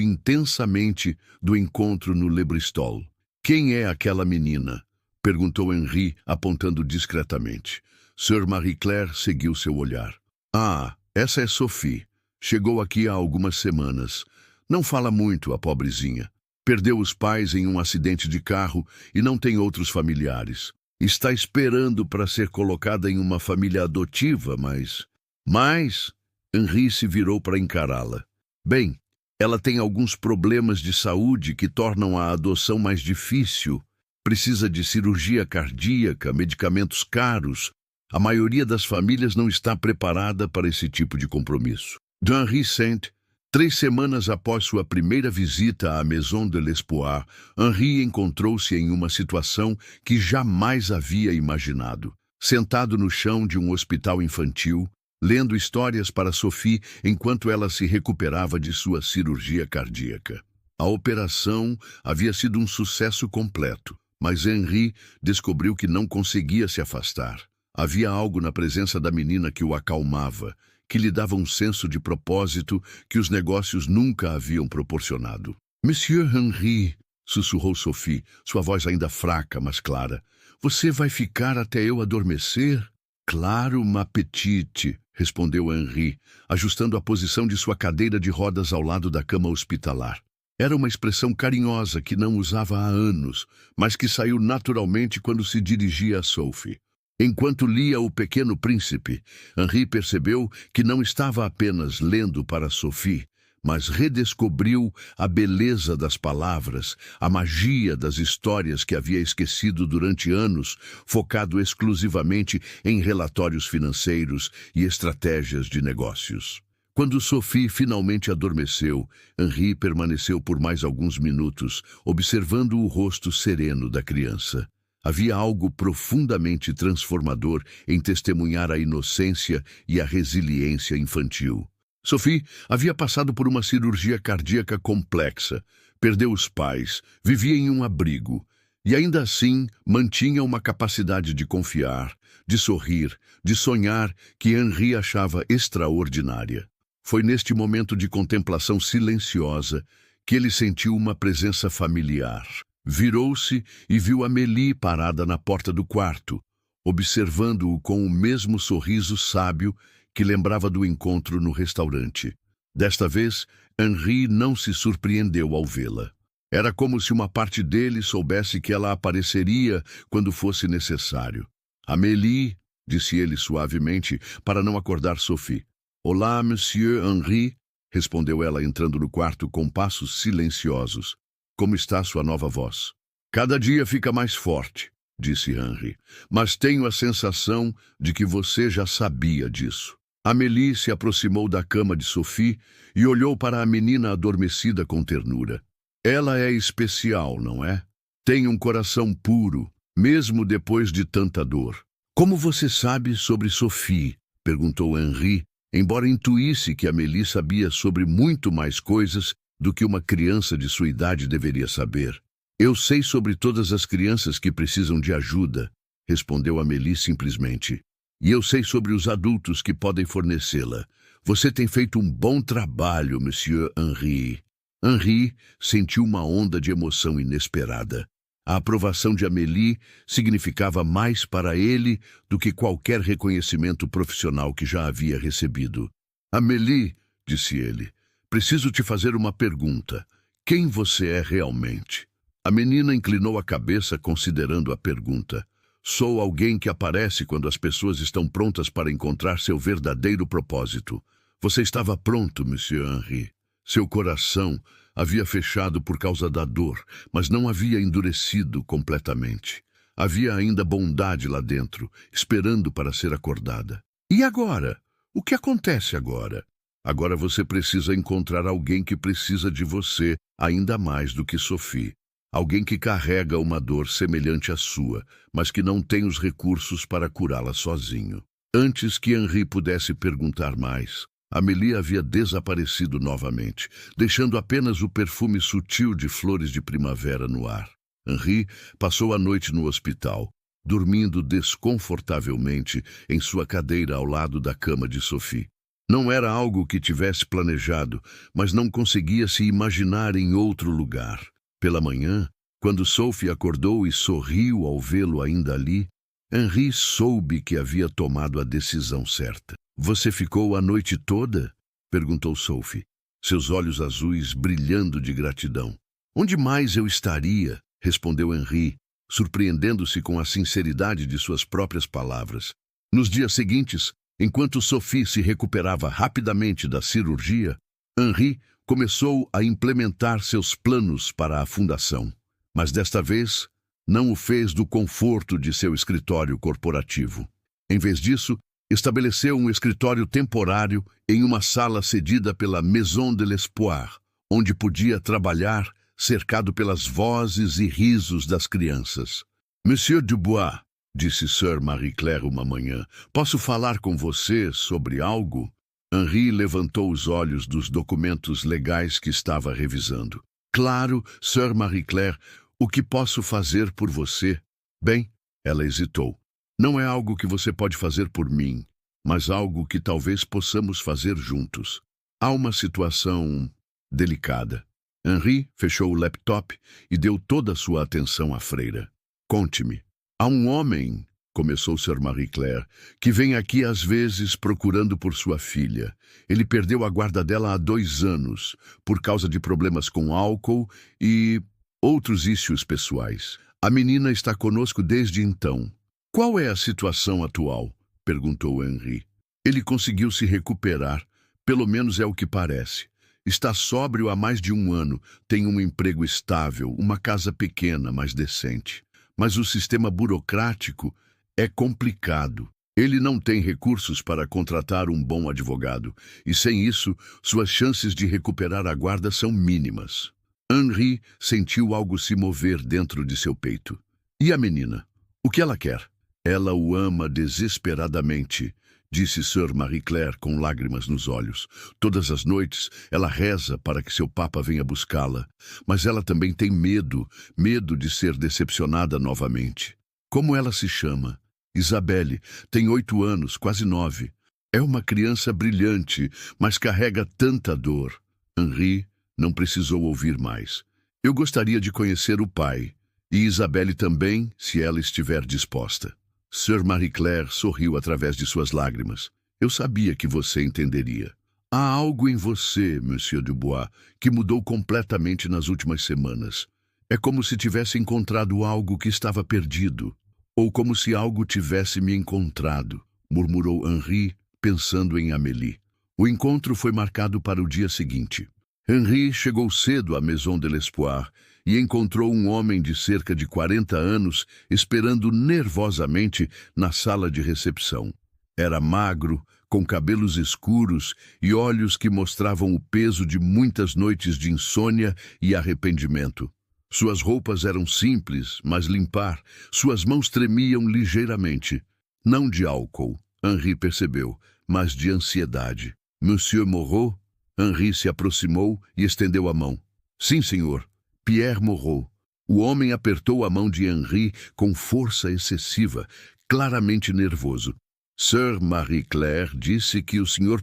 intensamente do encontro no Le Bristol. Quem é aquela menina? Perguntou Henri, apontando discretamente. Sœur Marie-Claire seguiu seu olhar. Ah, essa é Sophie. Chegou aqui há algumas semanas. Não fala muito, a pobrezinha. Perdeu os pais em um acidente de carro e não tem outros familiares. Está esperando para ser colocada em uma família adotiva, mas... Henri se virou para encará-la. Bem, ela tem alguns problemas de saúde que tornam a adoção mais difícil. Precisa de cirurgia cardíaca, medicamentos caros. A maioria das famílias não está preparada para esse tipo de compromisso. Henri Saint, 3 semanas após sua primeira visita à Maison de l'Espoir, Henri encontrou-se em uma situação que jamais havia imaginado. Sentado no chão de um hospital infantil, lendo histórias para Sophie enquanto ela se recuperava de sua cirurgia cardíaca. A operação havia sido um sucesso completo, mas Henri descobriu que não conseguia se afastar. Havia algo na presença da menina que o acalmava, que lhe dava um senso de propósito que os negócios nunca haviam proporcionado. Monsieur Henri, sussurrou Sophie, sua voz ainda fraca, mas clara. Você vai ficar até eu adormecer? Claro, ma petite, respondeu Henri, ajustando a posição de sua cadeira de rodas ao lado da cama hospitalar. Era uma expressão carinhosa que não usava há anos, mas que saiu naturalmente quando se dirigia a Sophie. Enquanto lia O Pequeno Príncipe, Henri percebeu que não estava apenas lendo para Sophie, mas redescobriu a beleza das palavras, a magia das histórias que havia esquecido durante anos, focado exclusivamente em relatórios financeiros e estratégias de negócios. Quando Sophie finalmente adormeceu, Henri permaneceu por mais alguns minutos, observando o rosto sereno da criança. Havia algo profundamente transformador em testemunhar a inocência e a resiliência infantil. Sophie havia passado por uma cirurgia cardíaca complexa, perdeu os pais, vivia em um abrigo, e ainda assim mantinha uma capacidade de confiar, de sorrir, de sonhar que Henri achava extraordinária. Foi neste momento de contemplação silenciosa que ele sentiu uma presença familiar. Virou-se e viu Amélie parada na porta do quarto, observando-o com o mesmo sorriso sábio que lembrava do encontro no restaurante. Desta vez, Henri não se surpreendeu ao vê-la. Era como se uma parte dele soubesse que ela apareceria quando fosse necessário. Amélie, disse ele suavemente, para não acordar Sophie. Olá, Monsieur Henri, respondeu ela entrando no quarto com passos silenciosos. Como está sua nova voz? Cada dia fica mais forte, disse Henri, mas tenho a sensação de que você já sabia disso. Amélie se aproximou da cama de Sophie e olhou para a menina adormecida com ternura. Ela é especial, não é? Tem um coração puro, mesmo depois de tanta dor. Como você sabe sobre Sophie? Perguntou Henri, embora intuísse que Amélie sabia sobre muito mais coisas do que uma criança de sua idade deveria saber. Eu sei sobre todas as crianças que precisam de ajuda, respondeu Amélie simplesmente. E eu sei sobre os adultos que podem fornecê-la. Você tem feito um bom trabalho, Monsieur Henri. Henri sentiu uma onda de emoção inesperada. A aprovação de Amélie significava mais para ele do que qualquer reconhecimento profissional que já havia recebido. Amélie, disse ele, preciso te fazer uma pergunta. Quem você é realmente? A menina inclinou a cabeça considerando a pergunta. Sou alguém que aparece quando as pessoas estão prontas para encontrar seu verdadeiro propósito. Você estava pronto, Monsieur Henri. Seu coração havia fechado por causa da dor, mas não havia endurecido completamente. Havia ainda bondade lá dentro, esperando para ser acordada. E agora? O que acontece agora? Agora você precisa encontrar alguém que precisa de você ainda mais do que Sophie. Alguém que carrega uma dor semelhante à sua, mas que não tem os recursos para curá-la sozinho. Antes que Henri pudesse perguntar mais, Amélie havia desaparecido novamente, deixando apenas o perfume sutil de flores de primavera no ar. Henri passou a noite no hospital, dormindo desconfortavelmente em sua cadeira ao lado da cama de Sophie. Não era algo que tivesse planejado, mas não conseguia se imaginar em outro lugar. Pela manhã, quando Sophie acordou e sorriu ao vê-lo ainda ali, Henri soube que havia tomado a decisão certa. Você ficou a noite toda? Perguntou Sophie, seus olhos azuis brilhando de gratidão. Onde mais eu estaria? Respondeu Henri, surpreendendo-se com a sinceridade de suas próprias palavras. Nos dias seguintes, enquanto Sophie se recuperava rapidamente da cirurgia, Henri começou a implementar seus planos para a fundação. Mas desta vez, não o fez do conforto de seu escritório corporativo. Em vez disso, estabeleceu um escritório temporário em uma sala cedida pela Maison de l'Espoir, onde podia trabalhar cercado pelas vozes e risos das crianças. Monsieur Dubois, disse Sir Marie Claire uma manhã, posso falar com você sobre algo? Henri levantou os olhos dos documentos legais que estava revisando. Claro, Sir Marie Claire, o que posso fazer por você? Bem, ela hesitou. Não é algo que você pode fazer por mim, mas algo que talvez possamos fazer juntos. Há uma situação delicada. Henri fechou o laptop e deu toda a sua atenção à freira. Conte-me. Há um homem, começou Sir Marie Claire, que vem aqui às vezes procurando por sua filha. Ele perdeu a guarda dela há 2 anos, por causa de problemas com álcool e outros issues pessoais. A menina está conosco desde então. Qual é a situação atual? Perguntou Henri. Ele conseguiu se recuperar, pelo menos é o que parece. Está sóbrio há mais de 1 ano, tem um emprego estável, uma casa pequena, mas decente. Mas o sistema burocrático é complicado. Ele não tem recursos para contratar um bom advogado, e sem isso, suas chances de recuperar a guarda são mínimas. Henri sentiu algo se mover dentro de seu peito. E a menina? O que ela quer? Ela o ama desesperadamente, disse Sir Marie Claire com lágrimas nos olhos. Todas as noites, ela reza para que seu papa venha buscá-la, mas ela também tem medo de ser decepcionada novamente. Como ela se chama? Isabelle, tem 8 anos, quase 9. É uma criança brilhante, mas carrega tanta dor. Henri não precisou ouvir mais. Eu gostaria de conhecer o pai, e Isabelle também, se ela estiver disposta. Sir Marie Claire sorriu através de suas lágrimas. Eu sabia que você entenderia. Há algo em você, Monsieur Dubois, que mudou completamente nas últimas semanas. É como se tivesse encontrado algo que estava perdido, ou como se algo tivesse me encontrado, murmurou Henri, pensando em Amélie. O encontro foi marcado para o dia seguinte. Henri chegou cedo à Maison de l'Espoir e encontrou um homem de cerca de 40 anos esperando nervosamente na sala de recepção. Era magro, com cabelos escuros e olhos que mostravam o peso de muitas noites de insônia e arrependimento. Suas roupas eram simples, mas limpar. Suas mãos tremiam ligeiramente. Não de álcool, Henri percebeu, mas de ansiedade. Monsieur Moreau? Henri se aproximou e estendeu a mão. Sim, senhor. Pierre Moreau. O homem apertou a mão de Henri com força excessiva, claramente nervoso. Sir Marie Claire disse que o senhor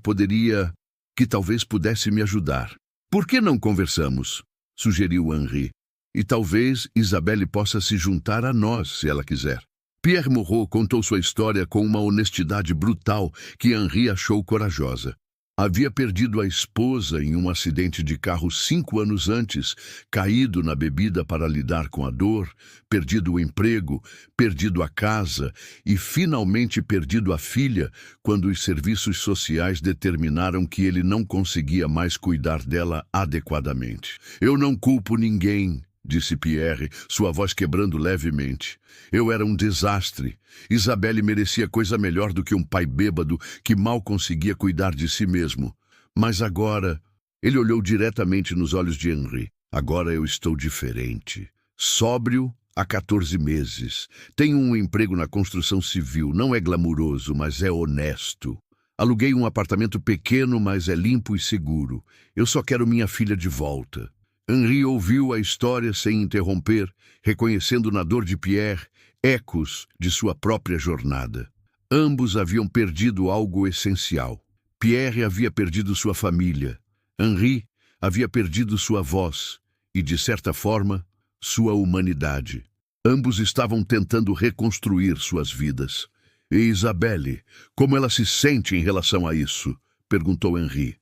que talvez pudesse me ajudar. Por que não conversamos? Sugeriu Henri. E talvez Isabelle possa se juntar a nós, se ela quiser. Pierre Moreau contou sua história com uma honestidade brutal que Henri achou corajosa. Havia perdido a esposa em um acidente de carro 5 anos antes, caído na bebida para lidar com a dor, perdido o emprego, perdido a casa e finalmente perdido a filha quando os serviços sociais determinaram que ele não conseguia mais cuidar dela adequadamente. Eu não culpo ninguém, disse Pierre, sua voz quebrando levemente. Eu era um desastre. Isabelle merecia coisa melhor do que um pai bêbado que mal conseguia cuidar de si mesmo. Mas agora... Ele olhou diretamente nos olhos de Henri. Agora eu estou diferente. Sóbrio há 14 meses. Tenho um emprego na construção civil. Não é glamuroso, mas é honesto. Aluguei um apartamento pequeno, mas é limpo e seguro. Eu só quero minha filha de volta. Henri ouviu a história sem interromper, reconhecendo na dor de Pierre ecos de sua própria jornada. Ambos haviam perdido algo essencial. Pierre havia perdido sua família. Henri havia perdido sua voz e, de certa forma, sua humanidade. Ambos estavam tentando reconstruir suas vidas. E Isabelle, como ela se sente em relação a isso? Perguntou Henri.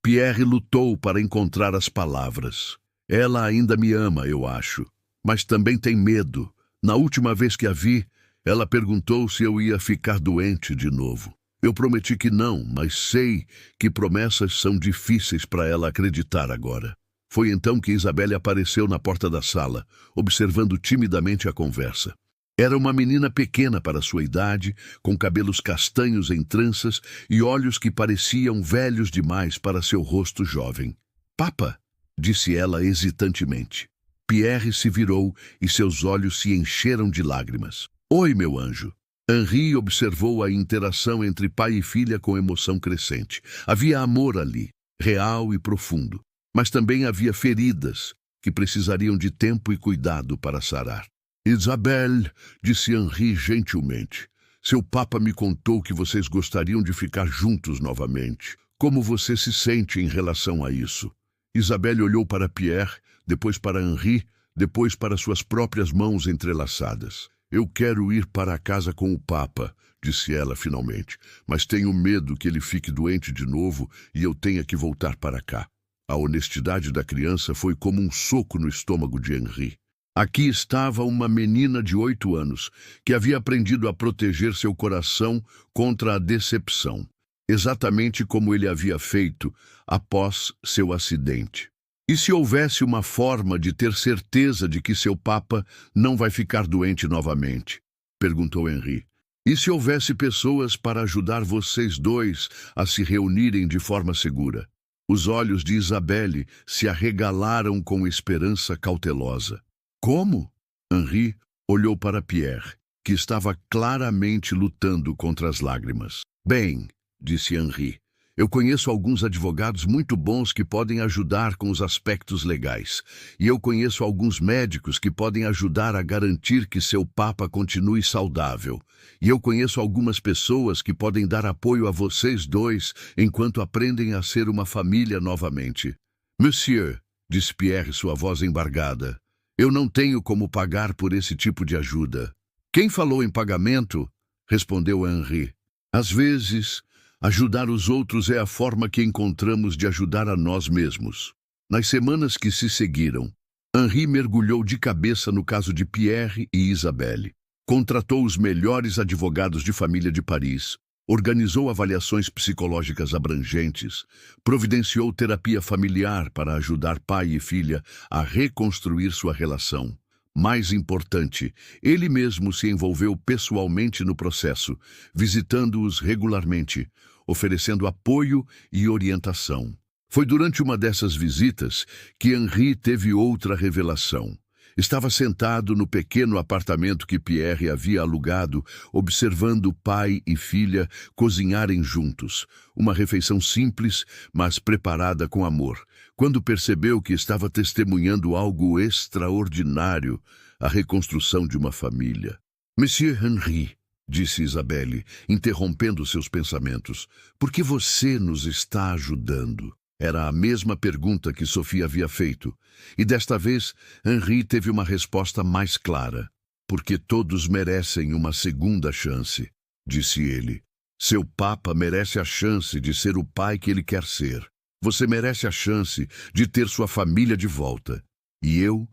Pierre lutou para encontrar as palavras. Ela ainda me ama, eu acho, mas também tem medo. Na última vez que a vi, ela perguntou se eu ia ficar doente de novo. Eu prometi que não, mas sei que promessas são difíceis para ela acreditar agora. Foi então que Isabelle apareceu na porta da sala, observando timidamente a conversa. Era uma menina pequena para sua idade, com cabelos castanhos em tranças e olhos que pareciam velhos demais para seu rosto jovem. Papa, disse ela hesitantemente. Pierre se virou e seus olhos se encheram de lágrimas. Oi, meu anjo. Henri observou a interação entre pai e filha com emoção crescente. Havia amor ali, real e profundo, mas também havia feridas que precisariam de tempo e cuidado para sarar. Isabelle, disse Henri gentilmente, seu papa me contou que vocês gostariam de ficar juntos novamente. Como você se sente em relação a isso? Isabelle olhou para Pierre, depois para Henri, depois para suas próprias mãos entrelaçadas. Eu quero ir para casa com o papa, disse ela finalmente, mas tenho medo que ele fique doente de novo e eu tenha que voltar para cá. A honestidade da criança foi como um soco no estômago de Henri. Aqui estava uma menina de 8 anos, que havia aprendido a proteger seu coração contra a decepção, exatamente como ele havia feito após seu acidente. E se houvesse uma forma de ter certeza de que seu papa não vai ficar doente novamente? Perguntou Henri. E se houvesse pessoas para ajudar vocês dois a se reunirem de forma segura? Os olhos de Isabelle se arregalaram com esperança cautelosa. Como? Henri olhou para Pierre, que estava claramente lutando contra as lágrimas. Bem, disse Henri, eu conheço alguns advogados muito bons que podem ajudar com os aspectos legais. E eu conheço alguns médicos que podem ajudar a garantir que seu papa continue saudável. E eu conheço algumas pessoas que podem dar apoio a vocês dois enquanto aprendem a ser uma família novamente. Monsieur, disse Pierre, sua voz embargada, eu não tenho como pagar por esse tipo de ajuda. Quem falou em pagamento? Respondeu Henri. Às vezes, ajudar os outros é a forma que encontramos de ajudar a nós mesmos. Nas semanas que se seguiram, Henri mergulhou de cabeça no caso de Pierre e Isabelle. Contratou os melhores advogados de família de Paris, organizou avaliações psicológicas abrangentes, providenciou terapia familiar para ajudar pai e filha a reconstruir sua relação. Mais importante, ele mesmo se envolveu pessoalmente no processo, visitando-os regularmente, oferecendo apoio e orientação. Foi durante uma dessas visitas que Henri teve outra revelação. Estava sentado no pequeno apartamento que Pierre havia alugado, observando pai e filha cozinharem juntos. Uma refeição simples, mas preparada com amor, quando percebeu que estava testemunhando algo extraordinário, a reconstrução de uma família. Monsieur Henri, disse Isabelle, interrompendo seus pensamentos, por que você nos está ajudando? Era a mesma pergunta que Sophie havia feito, e desta vez Henri teve uma resposta mais clara. Porque todos merecem uma segunda chance, disse ele. Seu papa merece a chance de ser o pai que ele quer ser. Você merece a chance de ter sua família de volta. E eu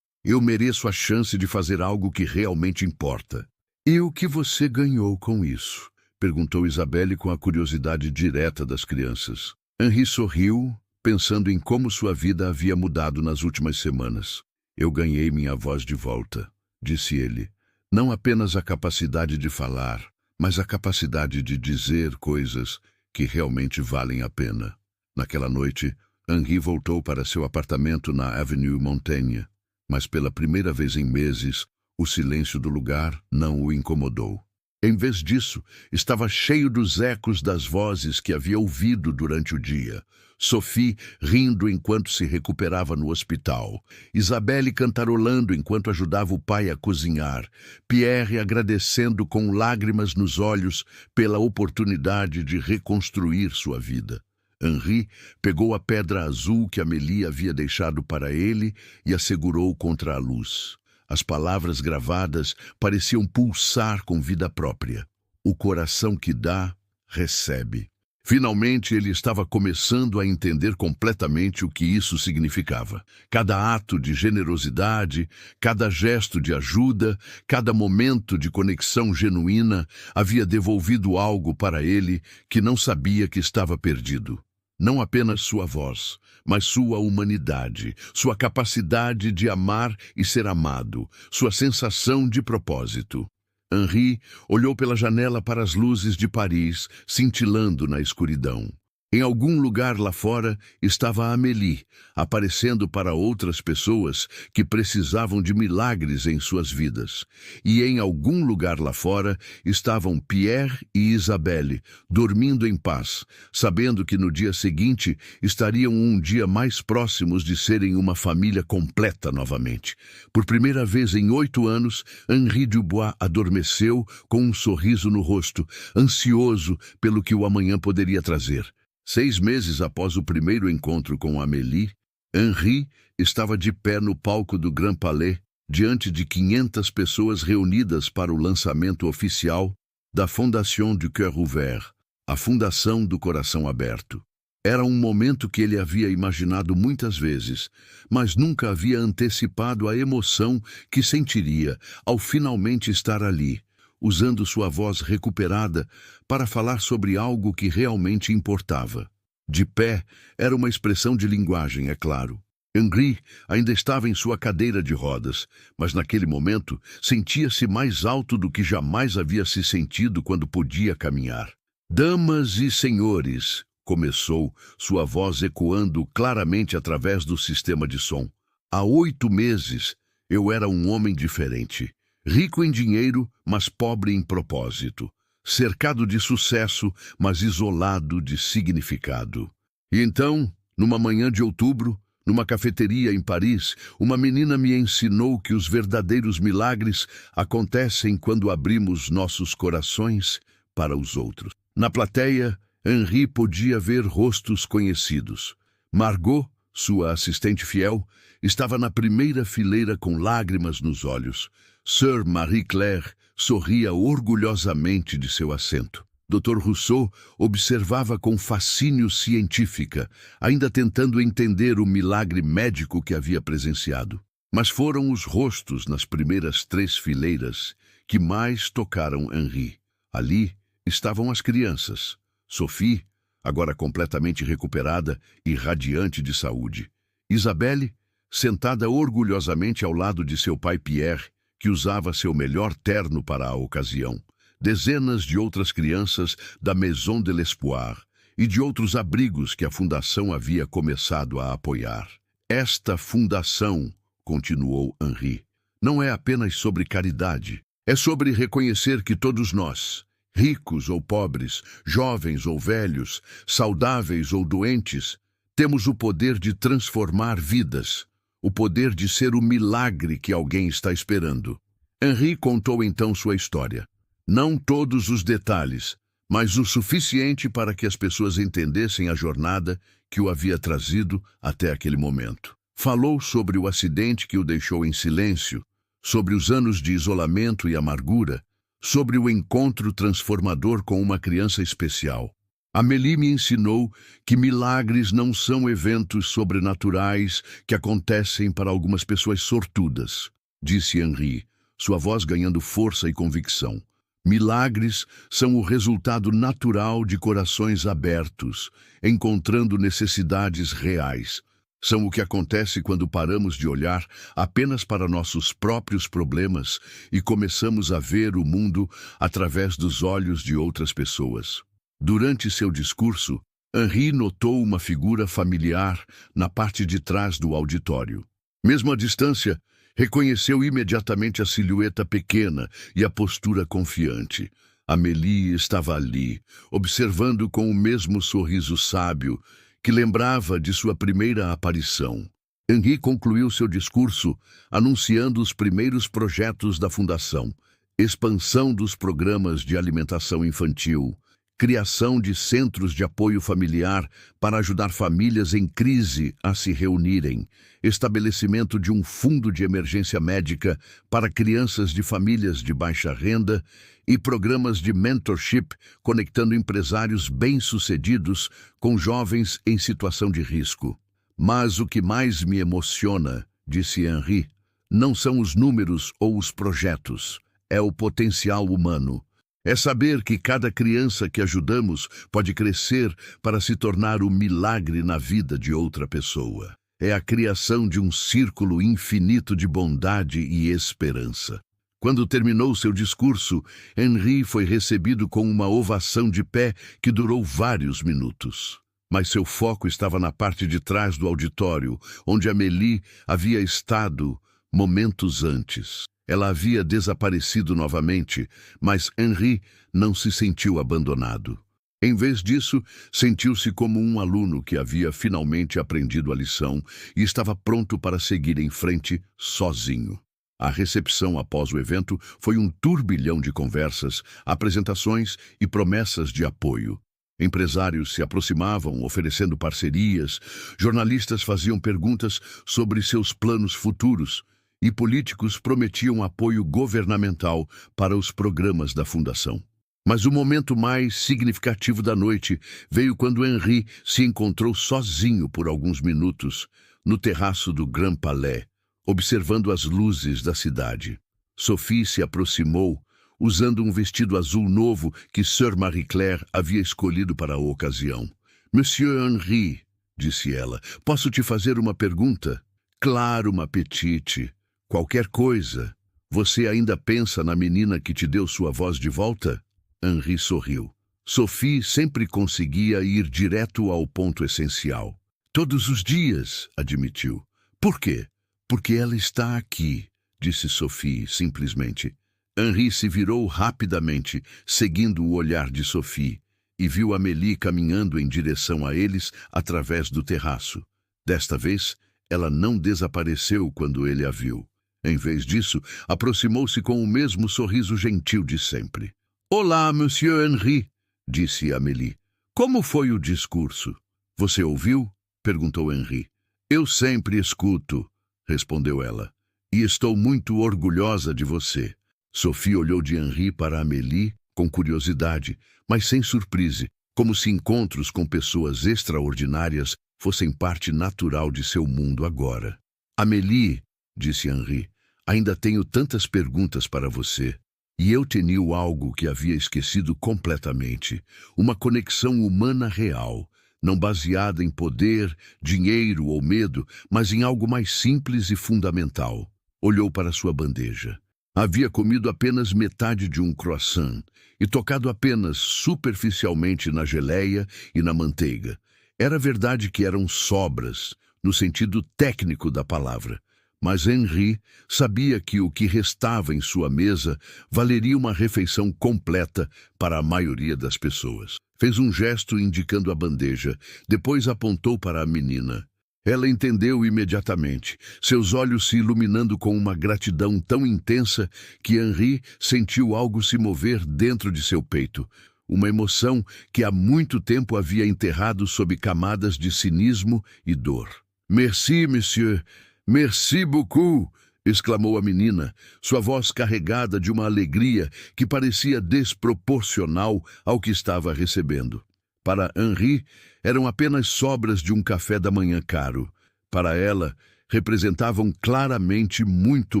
mereço a chance de fazer algo que realmente importa. E o que você ganhou com isso? Perguntou Isabelle com a curiosidade direta das crianças. Henri sorriu, pensando em como sua vida havia mudado nas últimas semanas. Eu ganhei minha voz de volta, disse ele. Não apenas a capacidade de falar, mas a capacidade de dizer coisas que realmente valem a pena. Naquela noite, Henri voltou para seu apartamento na Avenue Montaigne, mas pela primeira vez em meses, o silêncio do lugar não o incomodou. Em vez disso, estava cheio dos ecos das vozes que havia ouvido durante o dia. Sophie rindo enquanto se recuperava no hospital. Isabelle cantarolando enquanto ajudava o pai a cozinhar. Pierre agradecendo com lágrimas nos olhos pela oportunidade de reconstruir sua vida. Henri pegou a pedra azul que Amélie havia deixado para ele e a segurou contra a luz. As palavras gravadas pareciam pulsar com vida própria. O coração que dá, recebe. Finalmente, ele estava começando a entender completamente o que isso significava. Cada ato de generosidade, cada gesto de ajuda, cada momento de conexão genuína havia devolvido algo para ele que não sabia que estava perdido. Não apenas sua voz, mas sua humanidade, sua capacidade de amar e ser amado, sua sensação de propósito. Henri olhou pela janela para as luzes de Paris, cintilando na escuridão. Em algum lugar lá fora estava Amélie, aparecendo para outras pessoas que precisavam de milagres em suas vidas. E em algum lugar lá fora estavam Pierre e Isabelle, dormindo em paz, sabendo que no dia seguinte estariam um dia mais próximos de serem uma família completa novamente. Por primeira vez em 8 anos, Henri Dubois adormeceu com um sorriso no rosto, ansioso pelo que o amanhã poderia trazer. 6 meses após o primeiro encontro com Amélie, Henri estava de pé no palco do Grand Palais, diante de 500 pessoas reunidas para o lançamento oficial da Fondation du Cœur Ouvert, a Fundação do Coração Aberto. Era um momento que ele havia imaginado muitas vezes, mas nunca havia antecipado a emoção que sentiria ao finalmente estar ali, usando sua voz recuperada para falar sobre algo que realmente importava. De pé era uma expressão de linguagem, é claro. Henri ainda estava em sua cadeira de rodas, mas naquele momento sentia-se mais alto do que jamais havia se sentido quando podia caminhar. Damas e senhores, começou, sua voz ecoando claramente através do sistema de som. Há 8 meses eu era um homem diferente. Rico em dinheiro, mas pobre em propósito. Cercado de sucesso, mas isolado de significado. E então, numa manhã de outubro, numa cafeteria em Paris, uma menina me ensinou que os verdadeiros milagres acontecem quando abrimos nossos corações para os outros. Na plateia, Henri podia ver rostos conhecidos. Margot, sua assistente fiel, estava na primeira fileira com lágrimas nos olhos. Sir Marie Claire sorria orgulhosamente de seu assento. Dr. Rousseau observava com fascínio científica, ainda tentando entender o milagre médico que havia presenciado. Mas foram os rostos nas primeiras 3 fileiras que mais tocaram Henri. Ali estavam as crianças. Sophie, agora completamente recuperada e radiante de saúde. Isabelle, sentada orgulhosamente ao lado de seu pai Pierre, que usava seu melhor terno para a ocasião. Dezenas de outras crianças da Maison de l'Espoir e de outros abrigos que a Fundação havia começado a apoiar. Esta fundação, continuou Henri, não é apenas sobre caridade. É sobre reconhecer que todos nós, ricos ou pobres, jovens ou velhos, saudáveis ou doentes, temos o poder de transformar vidas, o poder de ser o milagre que alguém está esperando. Henri contou então sua história. Não todos os detalhes, mas o suficiente para que as pessoas entendessem a jornada que o havia trazido até aquele momento. Falou sobre o acidente que o deixou em silêncio, sobre os anos de isolamento e amargura, sobre o encontro transformador com uma criança especial. Amélie me ensinou que milagres não são eventos sobrenaturais que acontecem para algumas pessoas sortudas, disse Henri, sua voz ganhando força e convicção. Milagres são o resultado natural de corações abertos, encontrando necessidades reais. São o que acontece quando paramos de olhar apenas para nossos próprios problemas e começamos a ver o mundo através dos olhos de outras pessoas. Durante seu discurso, Henri notou uma figura familiar na parte de trás do auditório. Mesmo à distância, reconheceu imediatamente a silhueta pequena e a postura confiante. Amélie estava ali, observando com o mesmo sorriso sábio que lembrava de sua primeira aparição. Henri concluiu seu discurso anunciando os primeiros projetos da Fundação: expansão dos programas de alimentação infantil, criação de centros de apoio familiar para ajudar famílias em crise a se reunirem, estabelecimento de um fundo de emergência médica para crianças de famílias de baixa renda e programas de mentorship conectando empresários bem-sucedidos com jovens em situação de risco. Mas o que mais me emociona, disse Henri, não são os números ou os projetos, é o potencial humano. É saber que cada criança que ajudamos pode crescer para se tornar o milagre na vida de outra pessoa. É a criação de um círculo infinito de bondade e esperança. Quando terminou seu discurso, Henri foi recebido com uma ovação de pé que durou vários minutos. Mas seu foco estava na parte de trás do auditório, onde Amélie havia estado momentos antes. Ela havia desaparecido novamente, mas Henri não se sentiu abandonado. Em vez disso, sentiu-se como um aluno que havia finalmente aprendido a lição e estava pronto para seguir em frente sozinho. A recepção após o evento foi um turbilhão de conversas, apresentações e promessas de apoio. Empresários se aproximavam, oferecendo parcerias, jornalistas faziam perguntas sobre seus planos futuros, e políticos prometiam apoio governamental para os programas da Fundação. Mas o momento mais significativo da noite veio quando Henri se encontrou sozinho por alguns minutos no terraço do Grand Palais, observando as luzes da cidade. Sophie se aproximou, usando um vestido azul novo que Sir Marie Claire havia escolhido para a ocasião. Monsieur Henri, disse ela, posso te fazer uma pergunta? Claro, ma petite. Qualquer coisa. Você ainda pensa na menina que te deu sua voz de volta? Henri sorriu. Sophie sempre conseguia ir direto ao ponto essencial. Todos os dias, admitiu. Por quê? Porque ela está aqui, disse Sophie simplesmente. Henri se virou rapidamente, seguindo o olhar de Sophie, e viu Amélie caminhando em direção a eles através do terraço. Desta vez, ela não desapareceu quando ele a viu. Em vez disso, aproximou-se com o mesmo sorriso gentil de sempre. Olá, Monsieur Henri, disse Amélie. Como foi o discurso? Você ouviu? Perguntou Henri. Eu sempre escuto, respondeu ela, e estou muito orgulhosa de você. Sophie olhou de Henri para Amélie com curiosidade, mas sem surpresa, como se encontros com pessoas extraordinárias fossem parte natural de seu mundo agora. Amélie, disse Henri, ainda tenho tantas perguntas para você. E eu tinha algo que havia esquecido completamente, uma conexão humana real, não baseada em poder, dinheiro ou medo, mas em algo mais simples e fundamental. Olhou para sua bandeja. Havia comido apenas metade de um croissant e tocado apenas superficialmente na geleia e na manteiga. Era verdade que eram sobras, no sentido técnico da palavra, mas Henri sabia que o que restava em sua mesa valeria uma refeição completa para a maioria das pessoas. Fez um gesto indicando a bandeja, depois apontou para a menina. Ela entendeu imediatamente, seus olhos se iluminando com uma gratidão tão intensa que Henri sentiu algo se mover dentro de seu peito, uma emoção que há muito tempo havia enterrado sob camadas de cinismo e dor. «Merci, monsieur, merci beaucoup!» exclamou a menina, sua voz carregada de uma alegria que parecia desproporcional ao que estava recebendo. Para Henri, eram apenas sobras de um café da manhã caro. Para ela, representavam claramente muito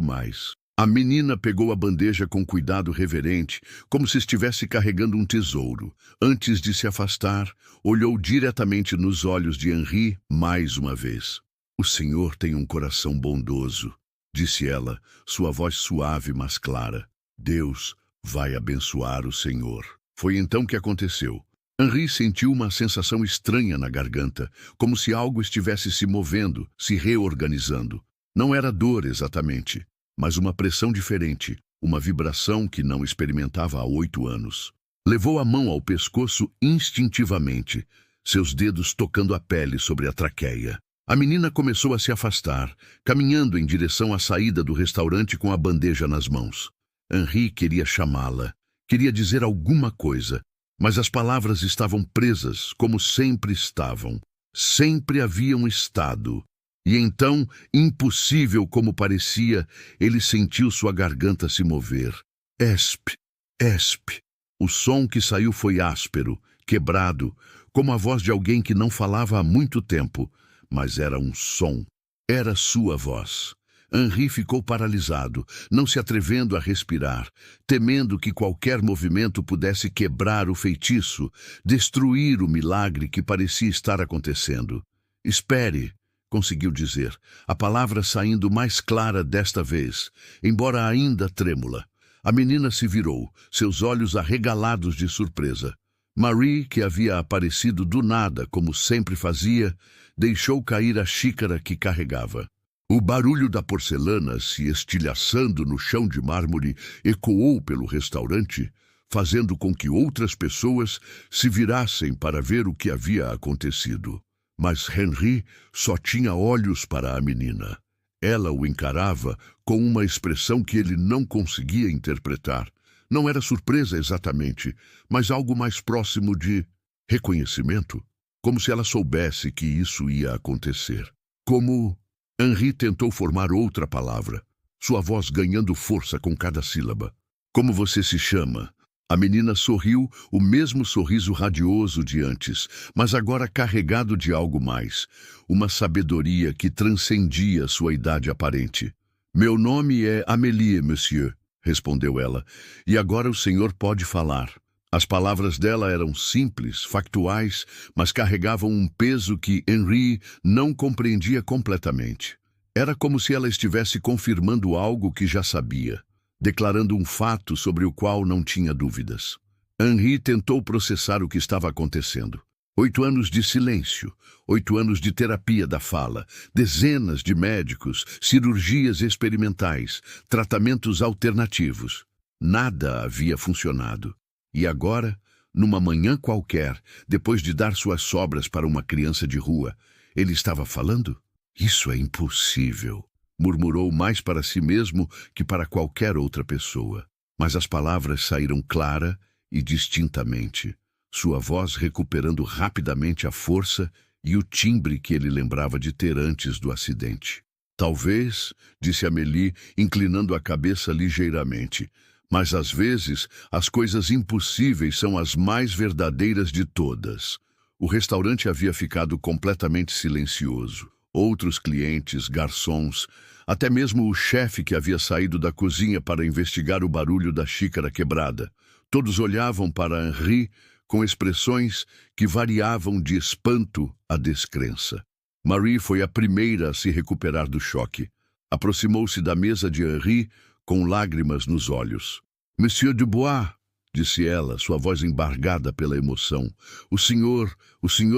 mais. A menina pegou a bandeja com cuidado reverente, como se estivesse carregando um tesouro. Antes de se afastar, olhou diretamente nos olhos de Henri mais uma vez. «O senhor tem um coração bondoso», disse ela, sua voz suave mas clara. «Deus vai abençoar o senhor». Foi então que aconteceu. Henri sentiu uma sensação estranha na garganta, como se algo estivesse se movendo, se reorganizando. Não era dor exatamente, mas uma pressão diferente, uma vibração que não experimentava há 8 anos. Levou a mão ao pescoço instintivamente, seus dedos tocando a pele sobre a traqueia. A menina começou a se afastar, caminhando em direção à saída do restaurante com a bandeja nas mãos. Henri queria chamá-la, queria dizer alguma coisa, mas as palavras estavam presas, como sempre estavam. Sempre haviam estado. E então, impossível como parecia, ele sentiu sua garganta se mover. Esp, esp. O som que saiu foi áspero, quebrado, como a voz de alguém que não falava há muito tempo, mas era um som. Era sua voz. Henri ficou paralisado, não se atrevendo a respirar, temendo que qualquer movimento pudesse quebrar o feitiço, destruir o milagre que parecia estar acontecendo. «Espere», conseguiu dizer, a palavra saindo mais clara desta vez, embora ainda trêmula. A menina se virou, seus olhos arregalados de surpresa. Marie, que havia aparecido do nada, como sempre fazia, deixou cair a xícara que carregava. O barulho da porcelana se estilhaçando no chão de mármore ecoou pelo restaurante, fazendo com que outras pessoas se virassem para ver o que havia acontecido. Mas Henri só tinha olhos para a menina. Ela o encarava com uma expressão que ele não conseguia interpretar. Não era surpresa exatamente, mas algo mais próximo de reconhecimento, como se ela soubesse que isso ia acontecer. Como... Henri tentou formar outra palavra, sua voz ganhando força com cada sílaba. «Como você se chama?» A menina sorriu, o mesmo sorriso radioso de antes, mas agora carregado de algo mais, uma sabedoria que transcendia sua idade aparente. «Meu nome é Amélie, monsieur», respondeu ela, «e agora o senhor pode falar». As palavras dela eram simples, factuais, mas carregavam um peso que Henri não compreendia completamente. Era como se ela estivesse confirmando algo que já sabia, declarando um fato sobre o qual não tinha dúvidas. Henri tentou processar o que estava acontecendo. 8 anos de silêncio, 8 anos de terapia da fala, dezenas de médicos, cirurgias experimentais, tratamentos alternativos. Nada havia funcionado. E agora, numa manhã qualquer, depois de dar suas sobras para uma criança de rua, ele estava falando? «Isso é impossível», murmurou mais para si mesmo que para qualquer outra pessoa. Mas as palavras saíram clara e distintamente, sua voz recuperando rapidamente a força e o timbre que ele lembrava de ter antes do acidente. Talvez, disse Amélie, inclinando a cabeça ligeiramente, mas às vezes as coisas impossíveis são as mais verdadeiras de todas. O restaurante havia ficado completamente silencioso. Outros clientes, garçons, até mesmo o chefe que havia saído da cozinha para investigar o barulho da xícara quebrada. Todos olhavam para Henri com expressões que variavam de espanto a descrença. Marie foi a primeira a se recuperar do choque. Aproximou-se da mesa de Henri com lágrimas nos olhos. Monsieur Dubois, disse ela, sua voz embargada pela emoção. O senhor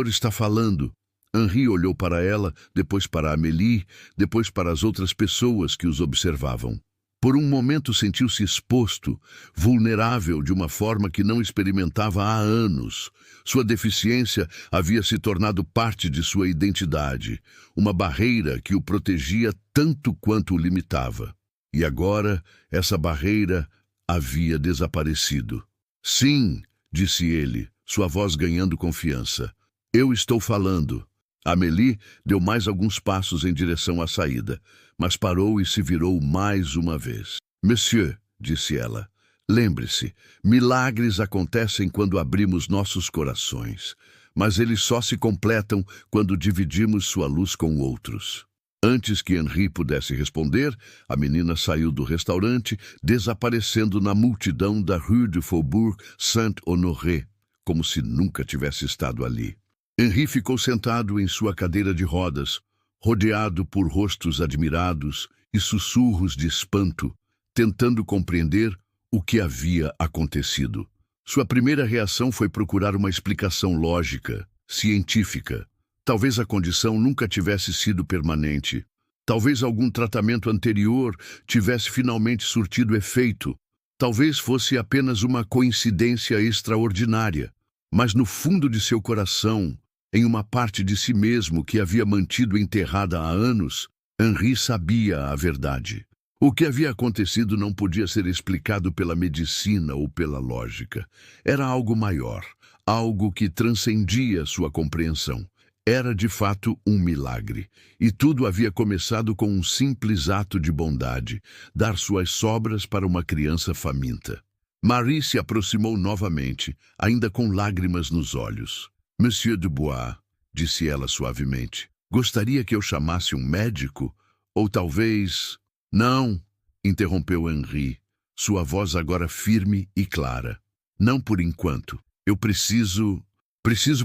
está falando. Henri olhou para ela, depois para Amélie, depois para as outras pessoas que os observavam. Por um momento sentiu-se exposto, vulnerável de uma forma que não experimentava há anos. Sua deficiência havia se tornado parte de sua identidade, uma barreira que o protegia tanto quanto o limitava. E agora, essa barreira havia desaparecido. Sim, disse ele, sua voz ganhando confiança. Eu estou falando. Amélie deu mais alguns passos em direção à saída, mas parou e se virou mais uma vez. Monsieur, disse ela, lembre-se, milagres acontecem quando abrimos nossos corações, mas eles só se completam quando dividimos sua luz com outros. Antes que Henri pudesse responder, a menina saiu do restaurante, desaparecendo na multidão da Rue du Faubourg Saint-Honoré, como se nunca tivesse estado ali. Henri ficou sentado em sua cadeira de rodas, rodeado por rostos admirados e sussurros de espanto, tentando compreender o que havia acontecido. Sua primeira reação foi procurar uma explicação lógica, científica. Talvez a condição nunca tivesse sido permanente. Talvez algum tratamento anterior tivesse finalmente surtido efeito. Talvez fosse apenas uma coincidência extraordinária. Mas no fundo de seu coração, em uma parte de si mesmo que havia mantido enterrada há anos, Henri sabia a verdade. O que havia acontecido não podia ser explicado pela medicina ou pela lógica. Era algo maior, algo que transcendia sua compreensão. Era de fato um milagre, e tudo havia começado com um simples ato de bondade, dar suas sobras para uma criança faminta. Marie se aproximou novamente, ainda com lágrimas nos olhos. Monsieur Dubois, disse ela suavemente, gostaria que eu chamasse um médico? Ou talvez... Não, interrompeu Henri, sua voz agora firme e clara. Não por enquanto. Eu preciso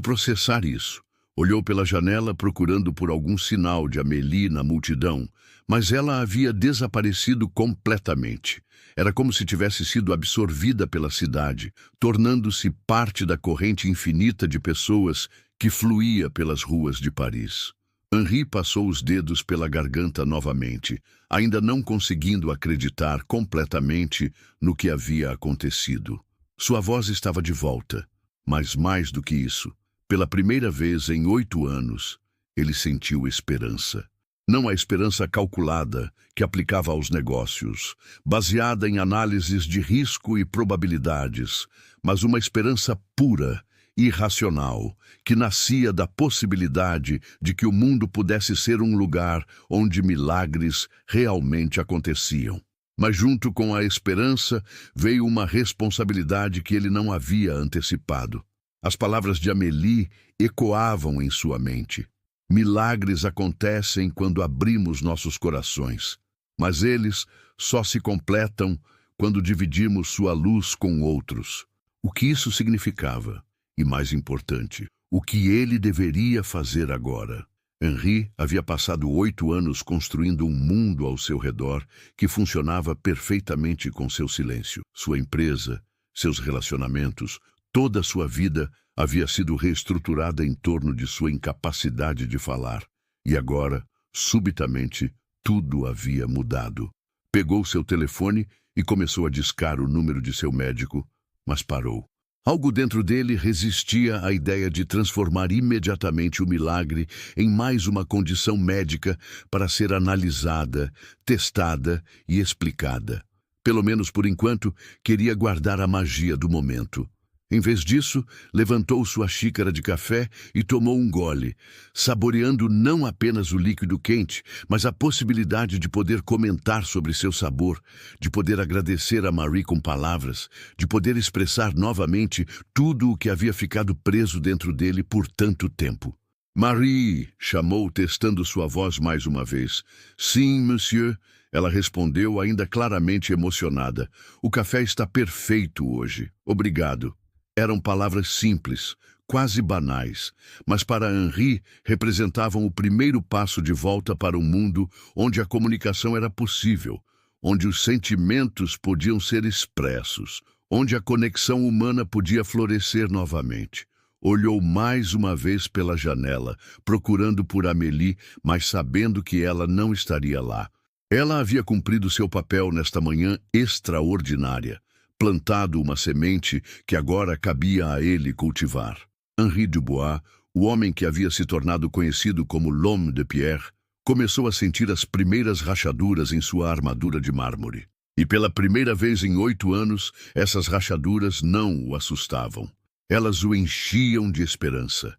processar isso. Olhou pela janela procurando por algum sinal de Amélie na multidão, mas ela havia desaparecido completamente. Era como se tivesse sido absorvida pela cidade, tornando-se parte da corrente infinita de pessoas que fluía pelas ruas de Paris. Henri passou os dedos pela garganta novamente, ainda não conseguindo acreditar completamente no que havia acontecido. Sua voz estava de volta, mas mais do que isso, pela primeira vez em 8 anos, ele sentiu esperança. Não a esperança calculada que aplicava aos negócios, baseada em análises de risco e probabilidades, mas uma esperança pura, irracional, que nascia da possibilidade de que o mundo pudesse ser um lugar onde milagres realmente aconteciam. Mas junto com a esperança veio uma responsabilidade que ele não havia antecipado. As palavras de Amélie ecoavam em sua mente. Milagres acontecem quando abrimos nossos corações, mas eles só se completam quando dividimos sua luz com outros. O que isso significava? E mais importante, o que ele deveria fazer agora? Henri havia passado 8 anos construindo um mundo ao seu redor que funcionava perfeitamente com seu silêncio. Sua empresa, seus relacionamentos, toda a sua vida havia sido reestruturada em torno de sua incapacidade de falar. E agora, subitamente, tudo havia mudado. Pegou seu telefone e começou a discar o número de seu médico, mas parou. Algo dentro dele resistia à ideia de transformar imediatamente o milagre em mais uma condição médica para ser analisada, testada e explicada. Pelo menos por enquanto, queria guardar a magia do momento. Em vez disso, levantou sua xícara de café e tomou um gole, saboreando não apenas o líquido quente, mas a possibilidade de poder comentar sobre seu sabor, de poder agradecer a Marie com palavras, de poder expressar novamente tudo o que havia ficado preso dentro dele por tanto tempo. Marie, chamou, testando sua voz mais uma vez. Sim, monsieur. Ela respondeu, ainda claramente emocionada. O café está perfeito hoje. Obrigado. Eram palavras simples, quase banais, mas para Henri representavam o primeiro passo de volta para um mundo onde a comunicação era possível, onde os sentimentos podiam ser expressos, onde a conexão humana podia florescer novamente. Olhou mais uma vez pela janela, procurando por Amélie, mas sabendo que ela não estaria lá. Ela havia cumprido seu papel nesta manhã extraordinária, plantado uma semente que agora cabia a ele cultivar. Henri Dubois, o homem que havia se tornado conhecido como l'Homme de Pierre, começou a sentir as primeiras rachaduras em sua armadura de mármore. E pela primeira vez em 8 anos, essas rachaduras não o assustavam. Elas o enchiam de esperança.